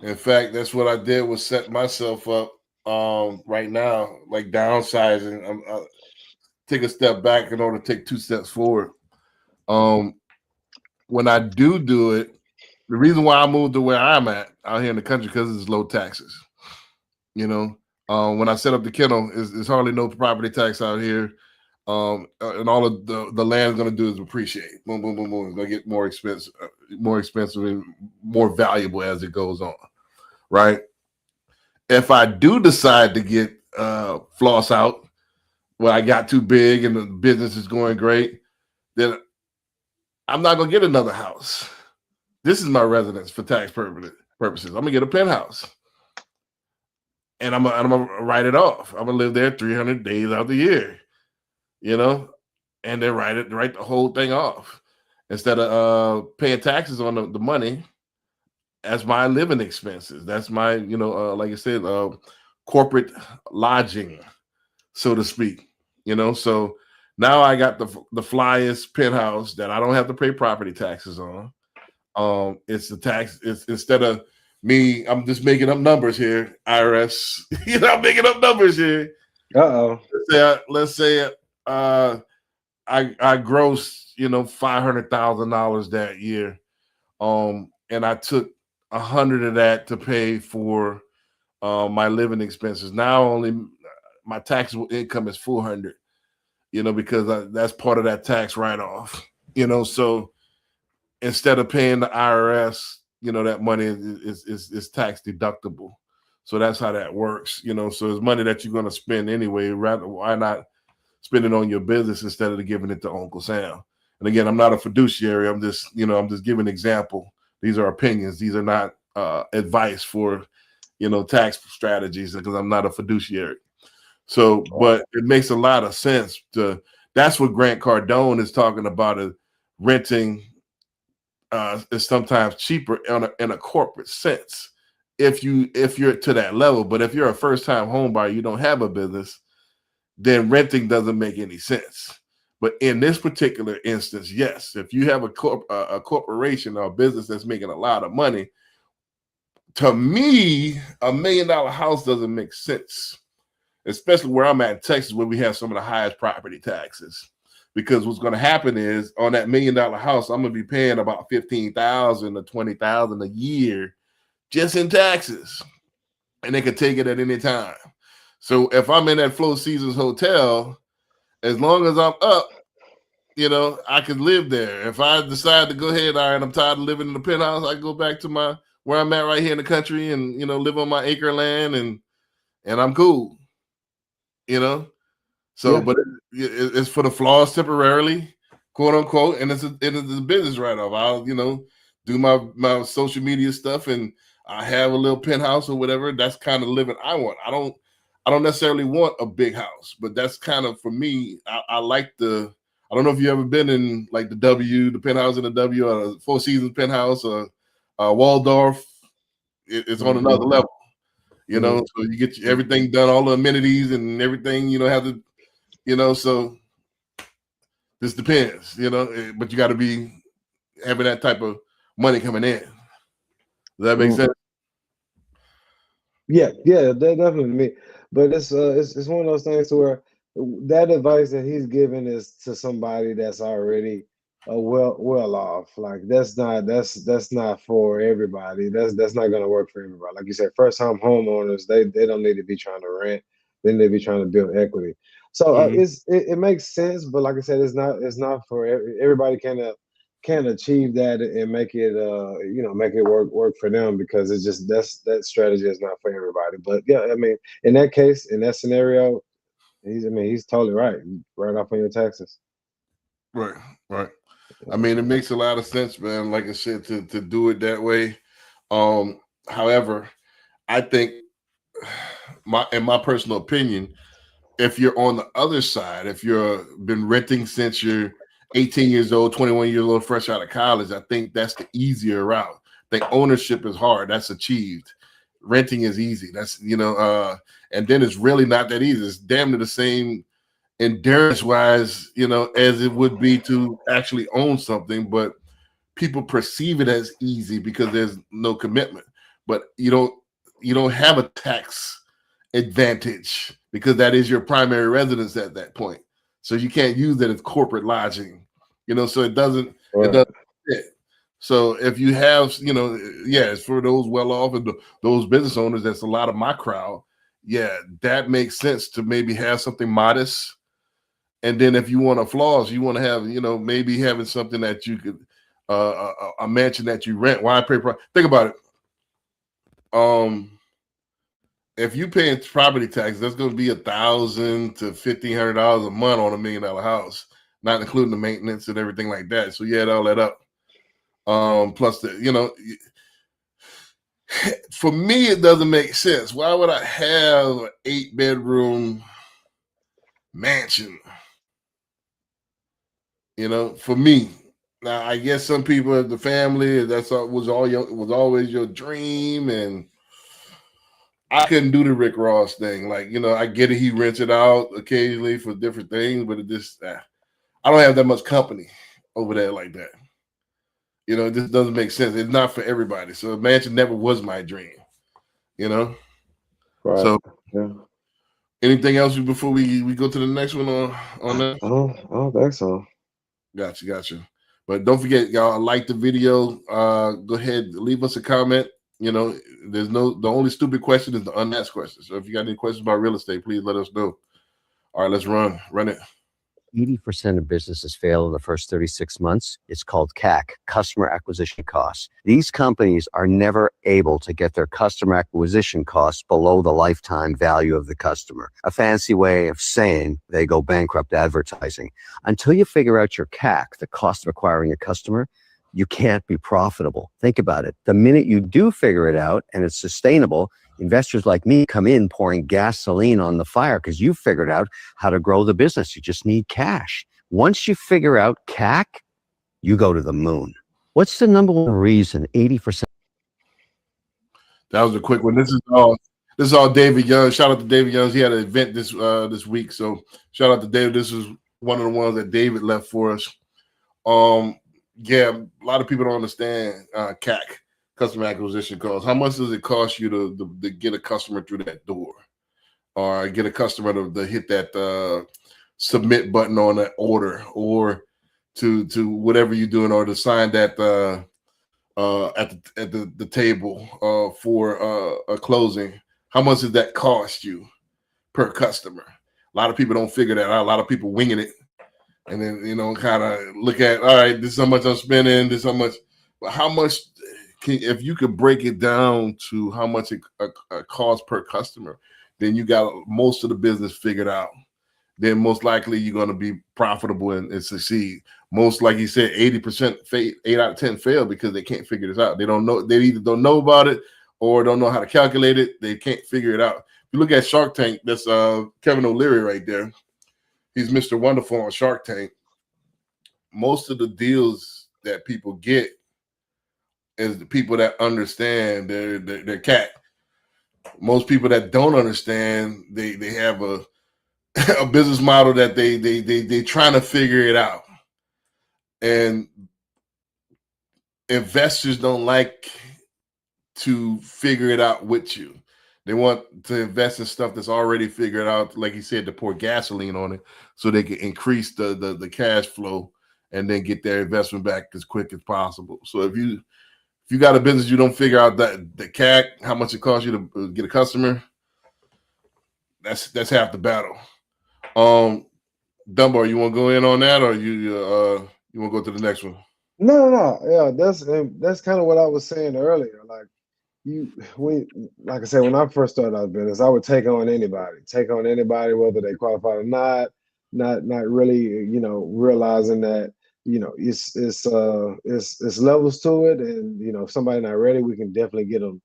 In fact, that's what I did was set myself up right now, like downsizing. I take a step back in order to take 2 steps forward. When I do it, the reason why I moved to where I'm at out here in the country because it's low taxes. You know, when I set up the kennel, it's hardly no property tax out here. And all of the land's going to do is appreciate. Boom, boom, boom, boom. It's going to get more expensive and more valuable as it goes on. Right. If I do decide to get floss out, well, I got too big and the business is going great, then I'm not going to get another house. This is my residence for tax purposes. I'm going to get a penthouse. And I'm going to write it off. I'm going to live there 300 days out of the year, you know, and then write the whole thing off. Instead of paying taxes on the money, that's my living expenses. That's my, like I said, corporate lodging, so to speak, So now I got the flyest penthouse that I don't have to pay property taxes on. It's the tax. It's instead of me, I'm just making up numbers here. IRS, I'm making up numbers here. Let's say I grossed, $500,000 that year. And I took 100 of that to pay for my living expenses. Now only my taxable income is 400, because that's part of that tax write-off, so instead of paying the IRS, that money is tax deductible. So that's how that works, so it's money that you're going to spend anyway. Why not spend it on your business instead of giving it to Uncle Sam? And again, I'm not a fiduciary. I'm just giving an example. These are opinions. These are not advice for, tax strategies because I'm not a fiduciary. So, but it makes a lot of sense that's what Grant Cardone is talking about, is renting is sometimes cheaper in a corporate sense if you're to that level. But if you're a first-time home buyer, you don't have a business, then renting doesn't make any sense. But in this particular instance, yes, if you have a corporation or a business that's making a lot of money, to me, $1 million house doesn't make sense, especially where I'm at in Texas, where we have some of the highest property taxes. Because what's going to happen is on that $1 million house, I'm going to be paying about $15,000 to $20,000 a year just in taxes, and they can take it at any time. So if I'm in that Four Seasons hotel, as long as I'm up, I could live there. If I decide to go ahead, all right, I'm tired of living in the penthouse, I go back to where I'm at right here in the country and live on my acre land, and I'm cool. So, but it's for the flaws temporarily, quote unquote, and it's a business write-off. I'll do my social media stuff, and I have a little penthouse or whatever. That's kind of living I want. I don't necessarily want a big house, but that's kind of, for me, I like I don't know if you ever been in like the penthouse in the W, or Four Seasons penthouse, or Waldorf. It's on another level, so you get everything done, all the amenities and everything, have to, so this depends, but you got to be having that type of money coming in. Does that make sense? Yeah, that definitely me. But it's one of those things where that advice that he's giving is to somebody that's already well off. Like that's not for everybody. That's not gonna work for everybody. Like you said, first time homeowners, they don't need to be trying to rent. They need to be trying to build equity. So it makes sense, but like I said, it's not for everybody. Can achieve that and make it make it work for them, because it's just that strategy is not for everybody. But yeah, I mean, in that case, in that scenario, he's totally right off on your taxes. Right. I mean, it makes a lot of sense, man. Like I said, to do it that way. However, I think in my personal opinion, if you're on the other side, if you've been renting since you're 18 years old, 21 years old, fresh out of college, I think that's the easier route. I think ownership is hard. That's achieved. Renting is easy. That's, and then it's really not that easy. It's damn near the same endurance-wise, as it would be to actually own something, but people perceive it as easy because there's no commitment. But you don't have a tax advantage because that is your primary residence at that point. So you can't use that as corporate lodging, so it doesn't fit. So if you have, it's for those well-off and those business owners, that's a lot of my crowd. Yeah, that makes sense to maybe have something modest. And then if you want a flaws, you want to have, maybe having something that you could, a mansion that you rent. Why pay? Think about it. If you paying property taxes, that's going to be $1,000 to $1,500 a month on $1 million house, not including the maintenance and everything like that. So you add all that up. Plus for me, it doesn't make sense. Why would I have an 8-bedroom mansion? For me. Now, I guess some people, the family, was always your dream, and I couldn't do the Rick Ross thing. Like, I get it. He rents it out occasionally for different things, but it just, I don't have that much company over there like that. It just doesn't make sense. It's not for everybody. So a mansion never was my dream, Right. So, yeah. Anything else before we go to the next one on that? I don't think so. Gotcha. But don't forget, y'all, like the video. Go ahead, leave us a comment. The only stupid question is the unasked question. So if you got any questions about real estate, please let us know. All right, let's run it. 80% of businesses fail in the first 36 months. It's called CAC, customer acquisition costs. These companies are never able to get their customer acquisition costs below the lifetime value of the customer. A fancy way of saying they go bankrupt advertising. Until you figure out your CAC, the cost of acquiring a customer, you can't be profitable. Think about it. The minute you do figure it out and it's sustainable, investors like me come in pouring gasoline on the fire because you figured out how to grow the business. You just need cash. Once you figure out CAC, you go to the moon. What's the number one reason 80%? That was a quick one. This is all David Young. Shout out to David Young. He had an event this week, so shout out to David. This is one of the ones that David left for us. Yeah, a lot of people don't understand CAC, customer acquisition cost. How much does it cost you to get a customer through that door, or get a customer to hit that submit button on that order, or to whatever you're doing, or to sign that at the table for a closing? How much does that cost you per customer? A lot of people don't figure that out. A lot of people winging it, and then kind of look at, all right, this is how much I'm spending, this is how much. But how much if you could break it down to how much it costs per customer, then you got most of the business figured out. Then most likely you're going to be profitable and succeed. Most, like you said, 80%, 8 out of 10 fail because they can't figure this out. They don't know. They either don't know about it or don't know how to calculate it. They can't figure it out. If you look at Shark Tank, that's Kevin O'Leary right there. He's Mr. Wonderful on Shark Tank. Most of the deals that people get is the people that understand their CAC. Most people that don't understand, they have a business model that they trying to figure it out. And investors don't like to figure it out with you. They want to invest in stuff that's already figured out, like you said, to pour gasoline on it so they can increase the cash flow and then get their investment back as quick as possible. So if you got a business, you don't figure out that the CAC, how much it costs you to get a customer, that's half the battle. Dunbar, you want to go in on that, or you want to go to the next one? No. Yeah, that's kind of what I was saying earlier. Like like I said, when I first started out business, I would take on anybody, whether they qualified or not really, realizing that, it's levels to it, and if somebody not ready, we can definitely get them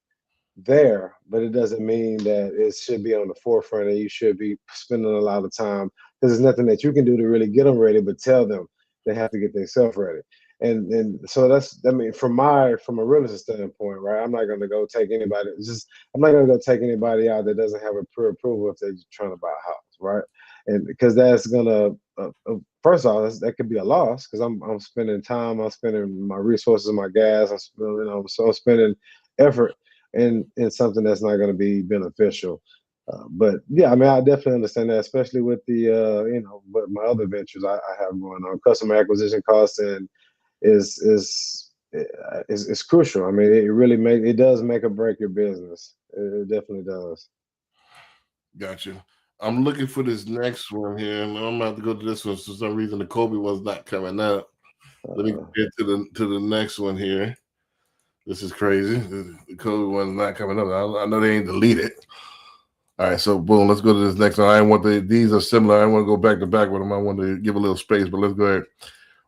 there, but it doesn't mean that it should be on the forefront and you should be spending a lot of time, because there's nothing that you can do to really get them ready, but tell them they have to get themselves ready. And so from a real estate standpoint, right? I'm not going to go take anybody. I'm not going to go take anybody out that doesn't have a pre-approval if they're trying to buy a house, right? And because that's gonna, first off, that could be a loss, because I'm spending time, I'm spending my resources, my gas, I'm spending effort in something that's not going to be beneficial. But yeah, I definitely understand that, especially with the but my other ventures I have going on. Customer acquisition costs and is crucial. It does make or break your business. It definitely does. Gotcha. I'm looking for this next one here, and I'm about to go to this one. For some reason, the Kobe one's not coming up. Let me get to the next one here. This is crazy. The Kobe one's not coming up. I know they ain't deleted. All right, so boom, let's go to this next one. These are similar. I want to go back to back with them. I want to give a little space, but let's go ahead,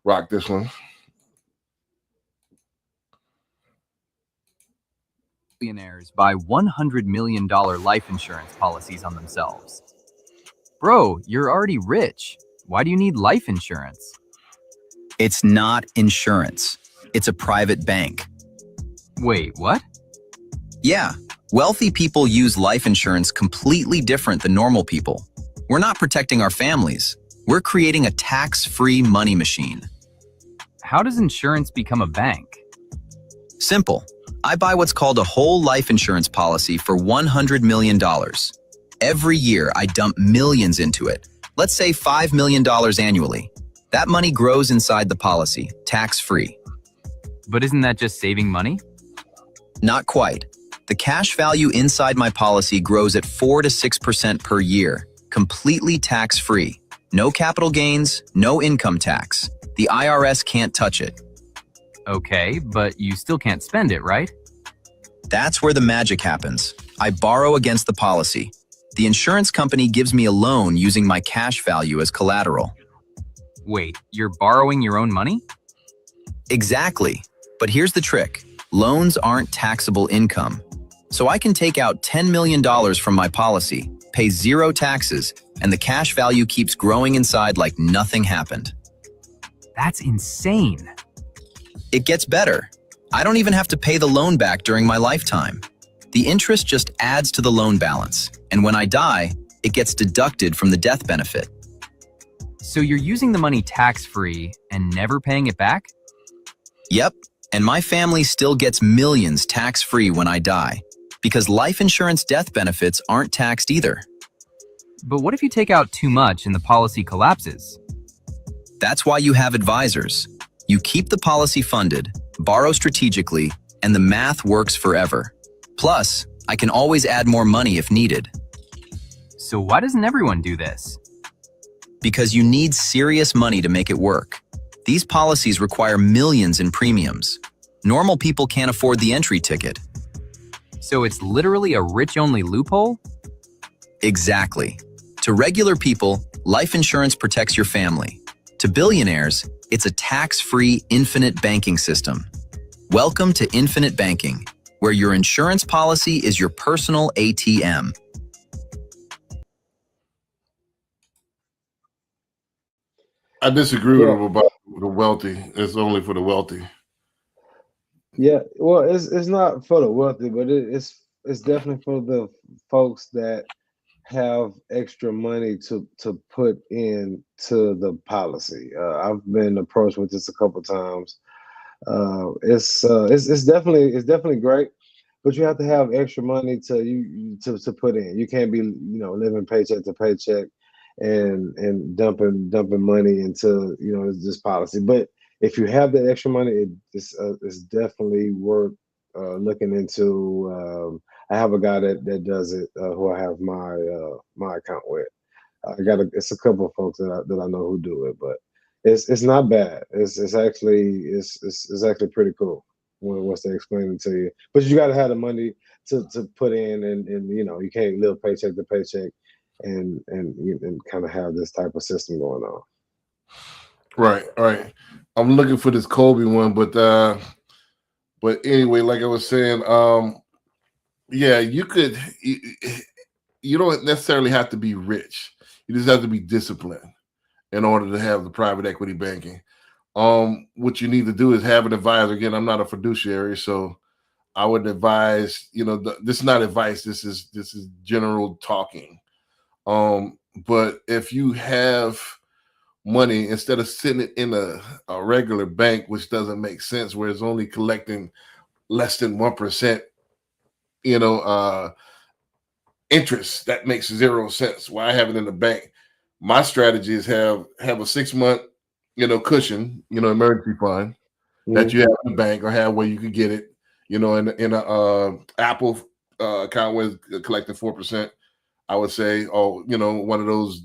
rock this one. Billionaires buy $100 million life insurance policies on themselves. Bro, you're already rich. Why do you need life insurance? It's not insurance. It's a private bank. Wait, what? Yeah, wealthy people use life insurance completely different than normal people. We're not protecting our families. We're creating a tax-free money machine. How does insurance become a bank? Simple. I buy what's called a whole life insurance policy for $100 million. Every year, I dump millions into it. Let's say $5 million annually. That money grows inside the policy, tax-free. But isn't that just saving money? Not quite. The cash value inside my policy grows at 4 to 6% per year, completely tax-free. No capital gains, no income tax. The IRS can't touch it. Okay, but you still can't spend it, right? That's where the magic happens. I borrow against the policy. The insurance company gives me a loan using my cash value as collateral. Wait, you're borrowing your own money? Exactly. But here's the trick. Loans aren't taxable income. So I can take out $10 million from my policy, pay 0 taxes, and the cash value keeps growing inside like nothing happened. That's insane. It gets better. I don't even have to pay the loan back during my lifetime. The interest just adds to the loan balance, and when I die, it gets deducted from the death benefit. So you're using the money tax-free and never paying it back? Yep, and my family still gets millions tax-free when I die, because life insurance death benefits aren't taxed either. But what if you take out too much and the policy collapses? That's why you have advisors. You keep the policy funded, borrow strategically, and the math works forever. Plus, I can always add more money if needed. So why doesn't everyone do this? Because you need serious money to make it work. These policies require millions in premiums. Normal people can't afford the entry ticket. So it's literally a rich-only loophole? Exactly. To regular people, life insurance protects your family. To billionaires, it's a tax-free infinite banking system. Welcome to infinite banking, where your insurance policy is your personal ATM. I disagree with him about the wealthy. It's only for the wealthy. Yeah, well, it's not for the wealthy, but it's definitely for the folks that have extra money to put in to the policy. I've been approached with this a couple times. It's definitely great, but you have to have extra money to put in. You can't be living paycheck to paycheck and dumping money into this policy. But if you have that extra money, it's definitely worth looking into. I have a guy that does it who I have my account with. It's a couple of folks that I know who do it, but it's not bad. It's actually pretty cool once they explain it to you. But you got to have the money to put in, and you can't live paycheck to paycheck and kind of have this type of system going on. Right. I'm looking for this Kobe one, but anyway, like I was saying, yeah, you don't necessarily have to be rich. You just have to be disciplined in order to have the private equity banking. What you need to do is have an advisor. Again, I'm not a fiduciary, so I would advise, this is not advice. This is general talking. But if you have money, instead of sitting it in a regular bank, which doesn't make sense, where it's only collecting less than 1%, interest, that makes 0 sense. Why have it in the bank? My strategy is have a 6-month, cushion, emergency fund that you have in the bank, or have where you could get it, in a Apple account where it's collecting 4%. I would say, one of those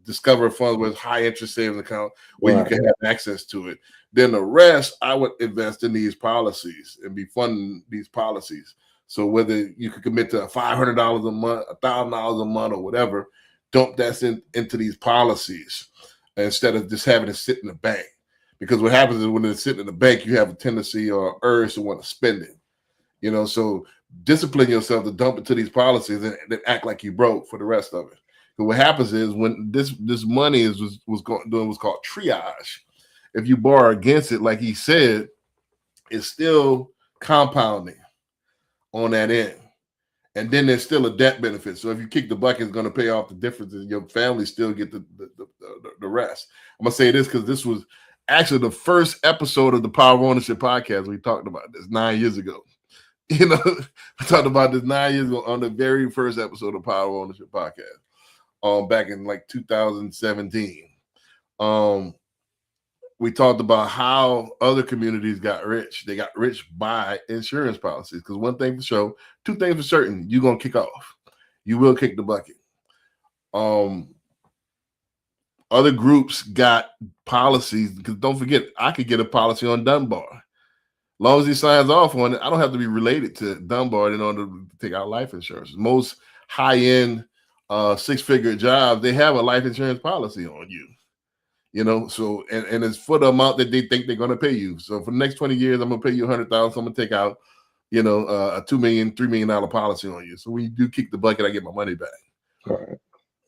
Discover funds with high interest savings account where you can have access to it. Then the rest, I would invest in these policies and be funding these policies. So whether you could commit to $500 a month, $1,000 a month, or whatever, dump that into these policies instead of just having it sit in the bank. Because what happens is when it's sitting in the bank, you have a tendency or urge to want to spend it. So discipline yourself to dump into these policies and then act like you broke for the rest of it. But what happens is when this money was doing what's called triage. If you borrow against it, like he said, it's still compounding on that end. And then there's still a debt benefit. So if you kick the bucket, it's going to pay off the differences. Your family still get the rest. I'm going to say this because this was actually the first episode of the Power of Ownership podcast. We talked about this 9 years ago. We talked about this 9 years ago on the very first episode of Power of Ownership podcast, back in like 2017. We talked about how other communities got rich. They got rich by insurance policies. Because one thing for sure, two things for certain, you're going to kick off. You will kick the bucket. Other groups got policies, because don't forget, I could get a policy on Dunbar. As long as he signs off on it, I don't have to be related to Dunbar in order to take out life insurance. Most high-end 6-figure jobs, they have a life insurance policy on you. So and it's for the amount that they think they're going to pay you. So for the next 20 years, I'm going to pay you $100,000. So I'm going to take out, a $2 million, $3 million policy on you. So when you do kick the bucket, I get my money back. Right.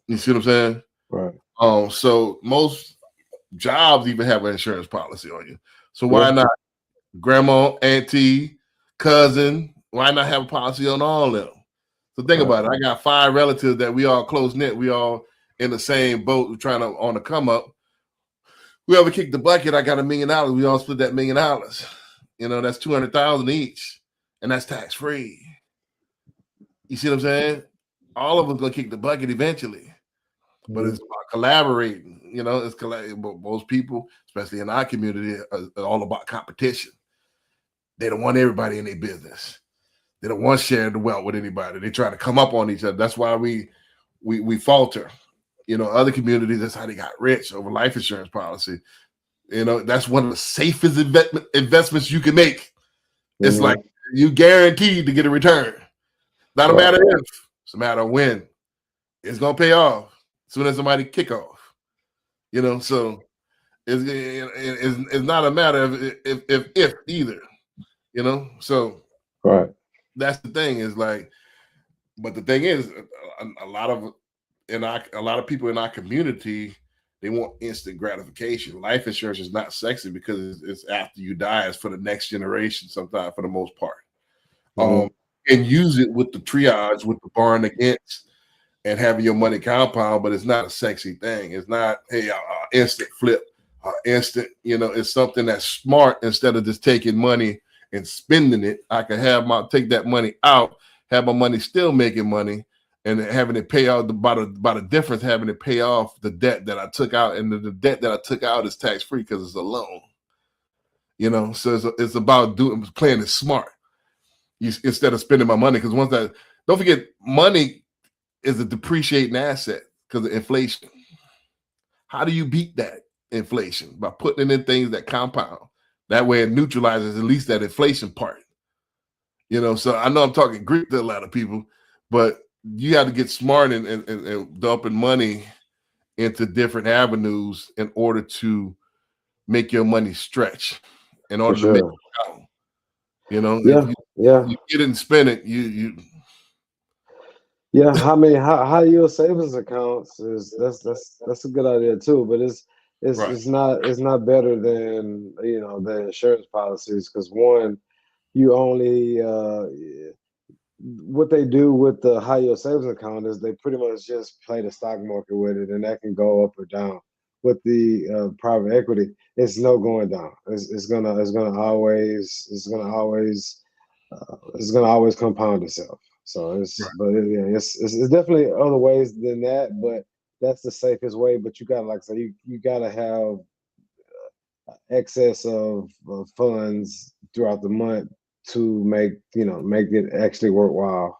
You see what I'm saying? Right. So most jobs even have an insurance policy on you. So why not grandma, auntie, cousin? Why not have a policy on all of them? So think about it. I got 5 relatives that we all close knit. We all in the same boat. We're trying to on the come up. Whoever kicked the bucket, I got $1 million. We all split that $1 million. That's $200,000 each, and that's tax free. You see what I'm saying? All of us gonna kick the bucket eventually, but it's about collaborating. Most people, especially in our community, are all about competition. They don't want everybody in their business. They don't want to share the wealth with anybody. They try to come up on each other. That's why we falter. Other communities, that's how they got rich over life insurance policy. That's one of the safest investments you can make. It's like you guaranteed to get a return. Not a matter if, it's a matter of when. It's gonna pay off as soon as somebody kick off. So it's not a matter of if either. So that's the thing is like, but the thing is, a lot of people in our community, they want instant gratification. Life insurance is not sexy because it's after you die. It's for the next generation sometimes, for the most part. And use it with the triage, with the born against, and having your money compound, but it's not a sexy thing. It's not, hey, instant flip, instant, it's something that's smart. Instead of just taking money and spending it, I can take that money out, have my money still making money, and having it pay out by the difference, having it pay off the debt that I took out. And the debt that I took out is tax free because it's a loan. So it's about playing it smart. Instead of spending my money, because don't forget, money is a depreciating asset because of inflation. How do you beat that inflation? By putting it in things that compound. That way it neutralizes at least that inflation part. So I know I'm talking Greek to a lot of people, but you got to get smart and dumping money into different avenues in order to make your money stretch, in order to make it count. If you get it and spend it, I mean, high yield savings accounts that's a good idea too, but it's not better than the insurance policies, because one, you only what they do with the high yield savings account is they pretty much just play the stock market with it, and that can go up or down. With the private equity, it's no going down. It's gonna always compound itself. So it's definitely other ways than that, but that's the safest way. But you gotta, like I say, you gotta have excess of funds throughout the month to make it actually worthwhile.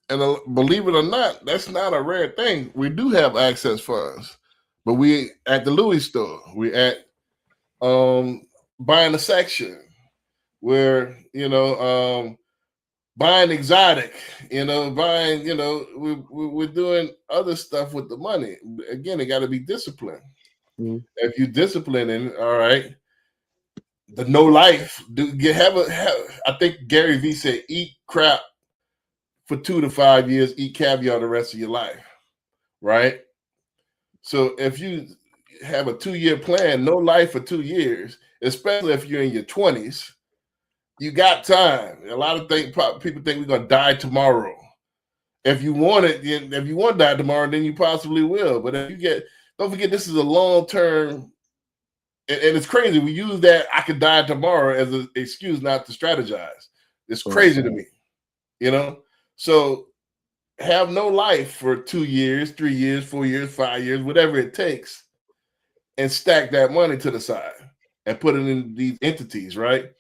And believe it or not, that's not a rare thing. We do have access funds, but we at the Louis store, we at buying a section where buying exotic, buying, we're doing other stuff with the money. Again, it got to be disciplined. If you disciplining, all right, the no life, I think Gary Vee said, eat crap for 2 to 5 years, eat caviar the rest of your life, right? So if you have a 2-year plan, no life for 2 years, especially if you're in your 20s, you got time. A lot of people think we're gonna die tomorrow. If you want to die tomorrow, then you possibly will. But if don't forget, this is a long term, and it's crazy. We use that I could die tomorrow as an excuse not to strategize. It's crazy to me, So have no life for 2 years, 3 years, 4 years, 5 years, whatever it takes, and stack that money to the side and put it in these entities, right?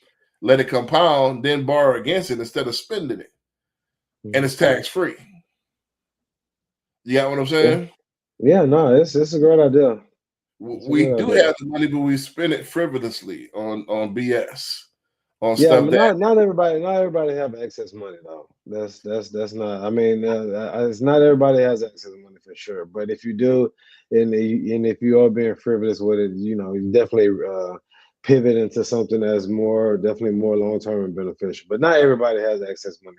Let it compound, then borrow against it instead of spending it. And it's tax free. You got what I'm saying? Yeah, no, it's a great idea. We do have the money, but we spend it frivolously on BS. Stuff that not everybody have excess money though. That's not. I mean, it's not everybody has excess money for sure. But if you do, and if you are being frivolous with it, you know, you definitely pivot into something that's definitely more long term and beneficial. But not everybody has excess money.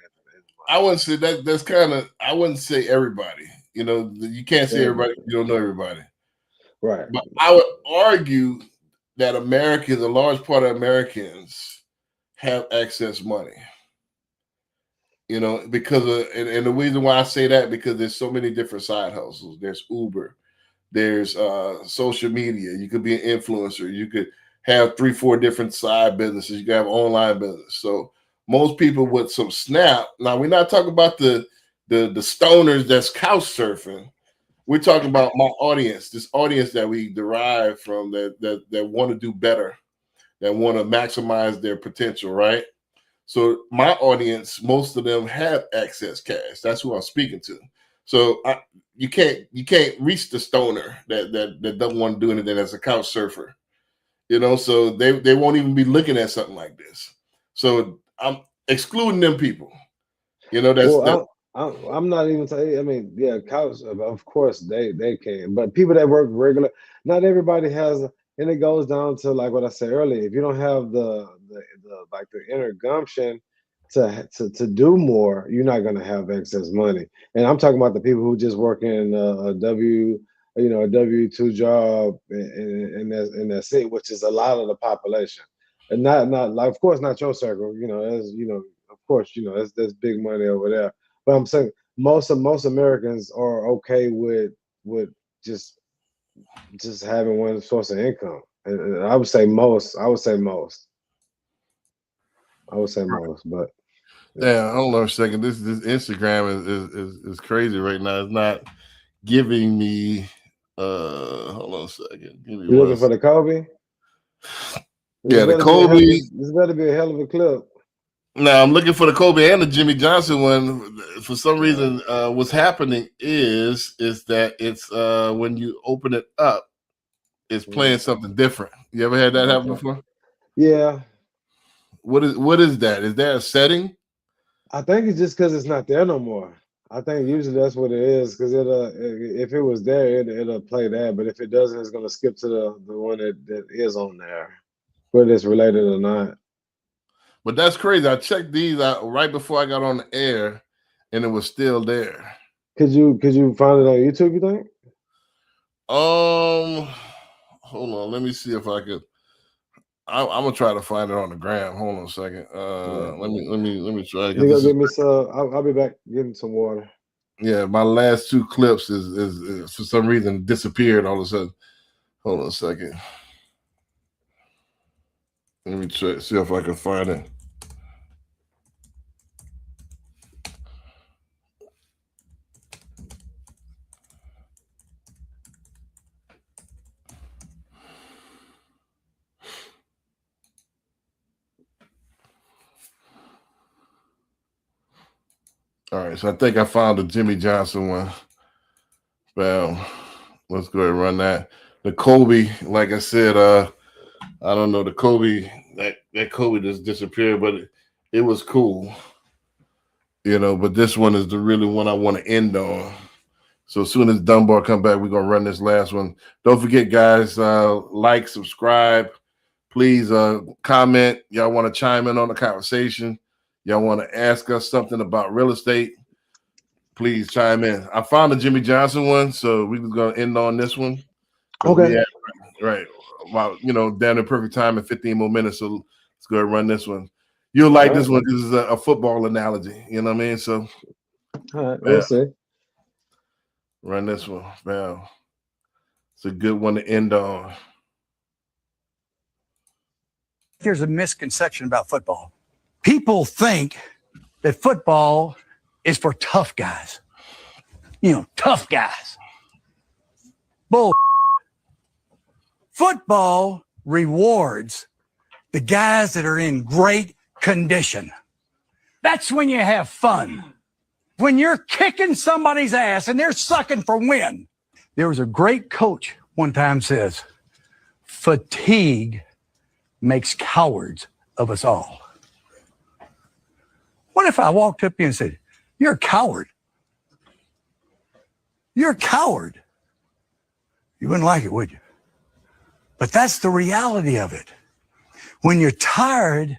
I wouldn't say that. That's kind of. I wouldn't say everybody. You know, you can't say everybody. You don't know everybody. Right. But I would argue that Americans, a large part of Americans, have excess money. You know, because and the reason why I say that, because there's so many different side hustles. There's Uber, there's social media. You could be an influencer. You could have 3-4 different side businesses. You can have online business. So most people with some snap. Now we're not talking about the stoners that's couch surfing. We're talking about my audience, this audience that we derive from that want to do better, that want to maximize their potential, right? So my audience, most of them have excess cash. That's who I'm speaking to. So you can't reach the stoner that doesn't want to do anything as a couch surfer, you know. So they won't even be looking at something like this. So I'm excluding them people. You know, I'm not even saying. I mean, yeah, couch. Of course, they can, but people that work regular, not everybody has. And it goes down to like what I said earlier. If you don't have the inner gumption to do more, you're not gonna have excess money. And I'm talking about the people who just work in a W-2 job, and that's it, which is a lot of the population, and not like, of course, not your circle. You know, as you know, of course, you know, that's big money over there. But I'm saying most Americans are okay with just having one source of income. And I would say most. But yeah, hold on a second. This Instagram is crazy right now. It's not giving me hold on a second. Give me you looking for the Kobe? Yeah, the Kobe. This better be a hell of a clip. No, I'm looking for the Kobe and the Jimmy Johnson one. For some reason, what's happening is that it's when you open it up, it's playing something different. You ever had that happen before? Yeah. What is that? Is that a setting? I think it's just because it's not there no more. I think usually that's what it is, because if it was there, it'll play that. But if it doesn't, it's gonna skip to the one that is on there, whether it's related or not. But that's crazy. I checked these out right before I got on the air, and it was still there. Could you find it on YouTube, you think? Hold on. Let me see if I could. I'm gonna try to find it on the gram. Hold on a second. Let me try. You gonna give me some? I'll be back getting some water. Yeah, my last 2 clips is for some reason disappeared all of a sudden. Hold on a second. Let me check, see if I can find it. All right, so I think I found the Jimmy Johnson one. Well, let's go ahead and run that. The Kobe, like I said, I don't know, the Kobe, that Kobe just disappeared, but it was cool, you know. But this one is the really one I want to end on. So as soon as Dunbar come back, we're gonna run this last one. Don't forget, guys, like, subscribe, please comment. Y'all want to chime in on the conversation? Y'all want to ask us something about real estate? Please chime in. I found the Jimmy Johnson one, so we're going to end on this one. Okay. Right. About, down in perfect time in 15 more minutes. So let's go ahead and run this one. You'll like this one because it's a football analogy. You know what I mean? So, all right, we'll see. Run this one. Wow. It's a good one to end on. There's a misconception about football. People think that football is for tough guys. Tough guys. Bull. Football rewards the guys that are in great condition. That's when you have fun. When you're kicking somebody's ass and they're sucking for win. There was a great coach one time says, fatigue makes cowards of us all. What if I walked up to you and said, you're a coward? you're a coward. You wouldn't like it, would you? But that's the reality of it. When you're tired,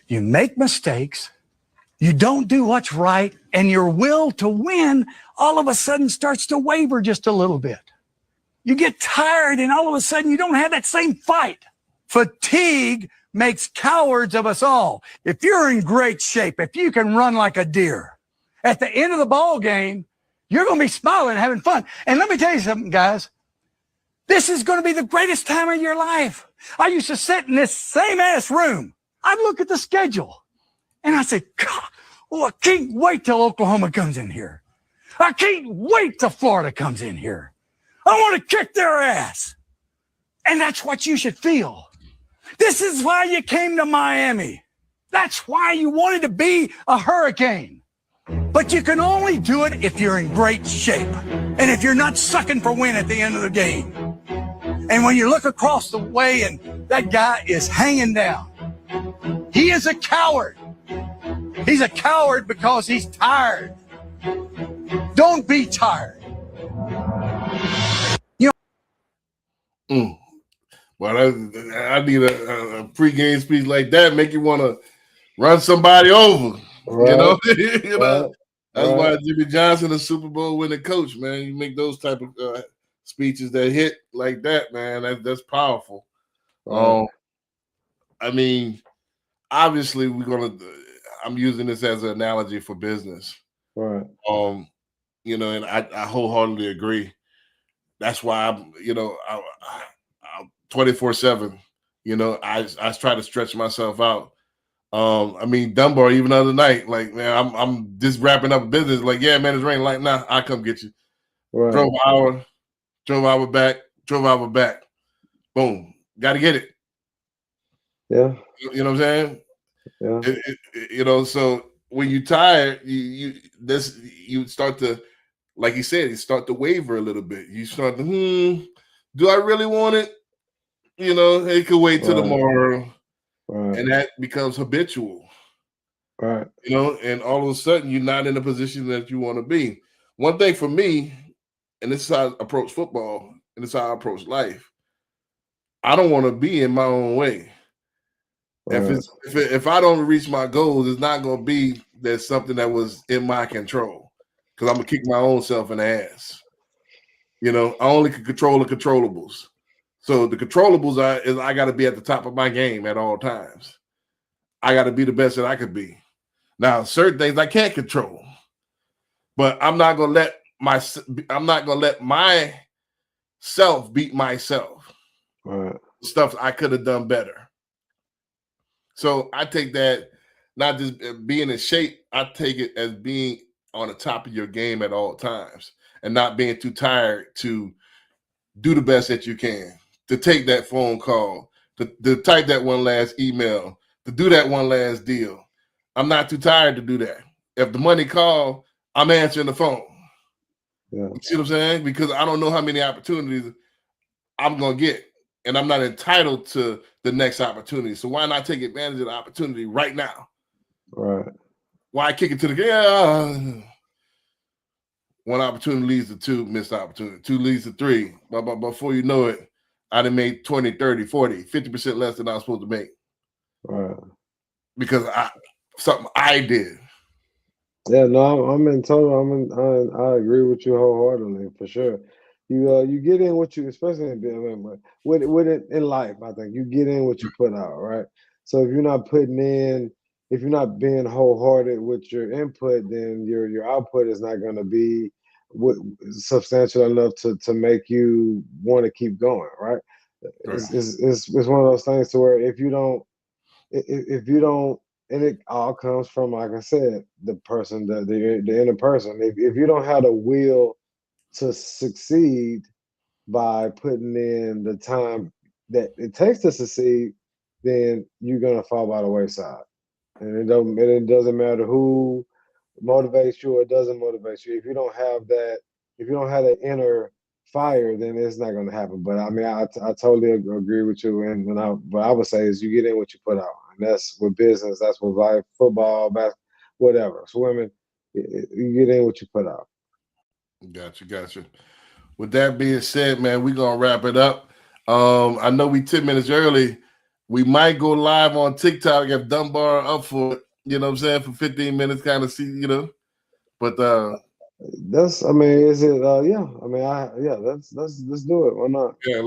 you make mistakes, you don't do what's right, and your will to win all of a sudden starts to waver just a little bit. You get tired, and all of a sudden you don't have that same fight. Fatigue makes cowards of us all. If you're in great shape, if you can run like a deer, at the end of the ball game, you're going to be smiling and having fun. And let me tell you something, guys. This is going to be the greatest time of your life. I used to sit in this same ass room. I'd look at the schedule and I'd say, God, oh, I can't wait till Oklahoma comes in here. I can't wait till Florida comes in here. I want to kick their ass. And that's what you should feel. This is why you came to Miami. That's why you wanted to be a Hurricane. But you can only do it if you're in great shape and if you're not sucking for win at the end of the game. And when you look across the way and that guy is hanging down, he is a coward. He's a coward because he's tired. Don't be tired. Well, I need a pregame speech like that. Make you want to run somebody over. Right. You know, you know. Right. That's Right. why Jimmy Johnson, a Super Bowl winning coach, man. You make those type of speeches that hit like that, man. That's powerful. Right. I mean, obviously, I'm using this as an analogy for business. Right. You know, and I wholeheartedly agree. That's why I'm 24/7. You know, I try to stretch myself out. I mean, Dunbar, even the other night, like, man, I'm just wrapping up business. Like, yeah, man, it's raining. Like, nah, I'll come get you. Right. Drove an hour back. Boom, got to get it. Yeah. You know what I'm saying? Yeah. So when you're tired, you start to, like you said, you start to waver a little bit. You start to, do I really want it? You know, it could wait till tomorrow. Right. And that becomes habitual. Right. You know, and all of a sudden you're not in the position that you want to be. One thing for me, and this is how I approach football, and this is how I approach life. I don't want to be in my own way. Right. If I don't reach my goals, it's not going to be there's something that was in my control, because I'm gonna kick my own self in the ass. You know, I only can control the controllables. So the controllables is I got to be at the top of my game at all times. I got to be the best that I could be. Now, certain things I can't control, but I'm not gonna let myself beat myself. Right. Stuff I could have done better. So I take that, not just being in shape, I take it as being on the top of your game at all times and not being too tired to do the best that you can, to take that phone call, to type that one last email, to do that one last deal. I'm not too tired to do that. If the money call, I'm answering the phone. Yeah. You see what I'm saying? Because I don't know how many opportunities I'm going to get, and I'm not entitled to the next opportunity. So why not take advantage of the opportunity right now? Right. Why kick it to the one opportunity leads to two missed opportunity, two leads to three. But before you know it, I done made 20, 30, 40, 50% less than I was supposed to make. Right. Because something I did. Yeah, no, I'm in total. I agree with you wholeheartedly for sure. You get in what you, especially with it in life. I think you get in what you put out, right? So if you're not putting in, if you're not being wholehearted with your input, then your output is not going to be substantial enough to make you want to keep going, right? It's one of those things to where if you don't, and it all comes from, like I said, the person, the inner person. If you don't have the will to succeed by putting in the time that it takes to succeed, then you're gonna fall by the wayside. And it doesn't matter who motivates you or doesn't motivate you. If you don't have that inner fire, then it's not going to happen. But I mean, I totally agree with you. And what I would say is you get in what you put out, and that's with business, that's with life, football, basketball, whatever, swimming. You get in what you put out. Gotcha. With that being said, man, we're gonna wrap it up. I know we 10 minutes early. We might go live on TikTok if Dunbar up for it, you know what I'm saying, for 15 minutes, kind of see, you know. But that's, I mean, is it yeah, I mean, let's do it. Why not? yeah,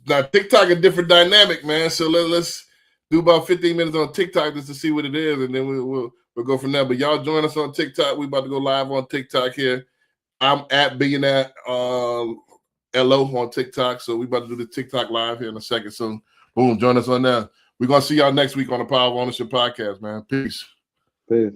now TikTok a different dynamic, man. So let's do about 15 minutes on TikTok just to see what it is, and then we'll go from there. But y'all join us on TikTok. We about to go live on TikTok here. I'm at Billionaire LO on TikTok. So we about to do the TikTok live here in a second. So boom, join us on there. We're gonna see y'all next week on the Power of Ownership podcast, man. Peace. Peace.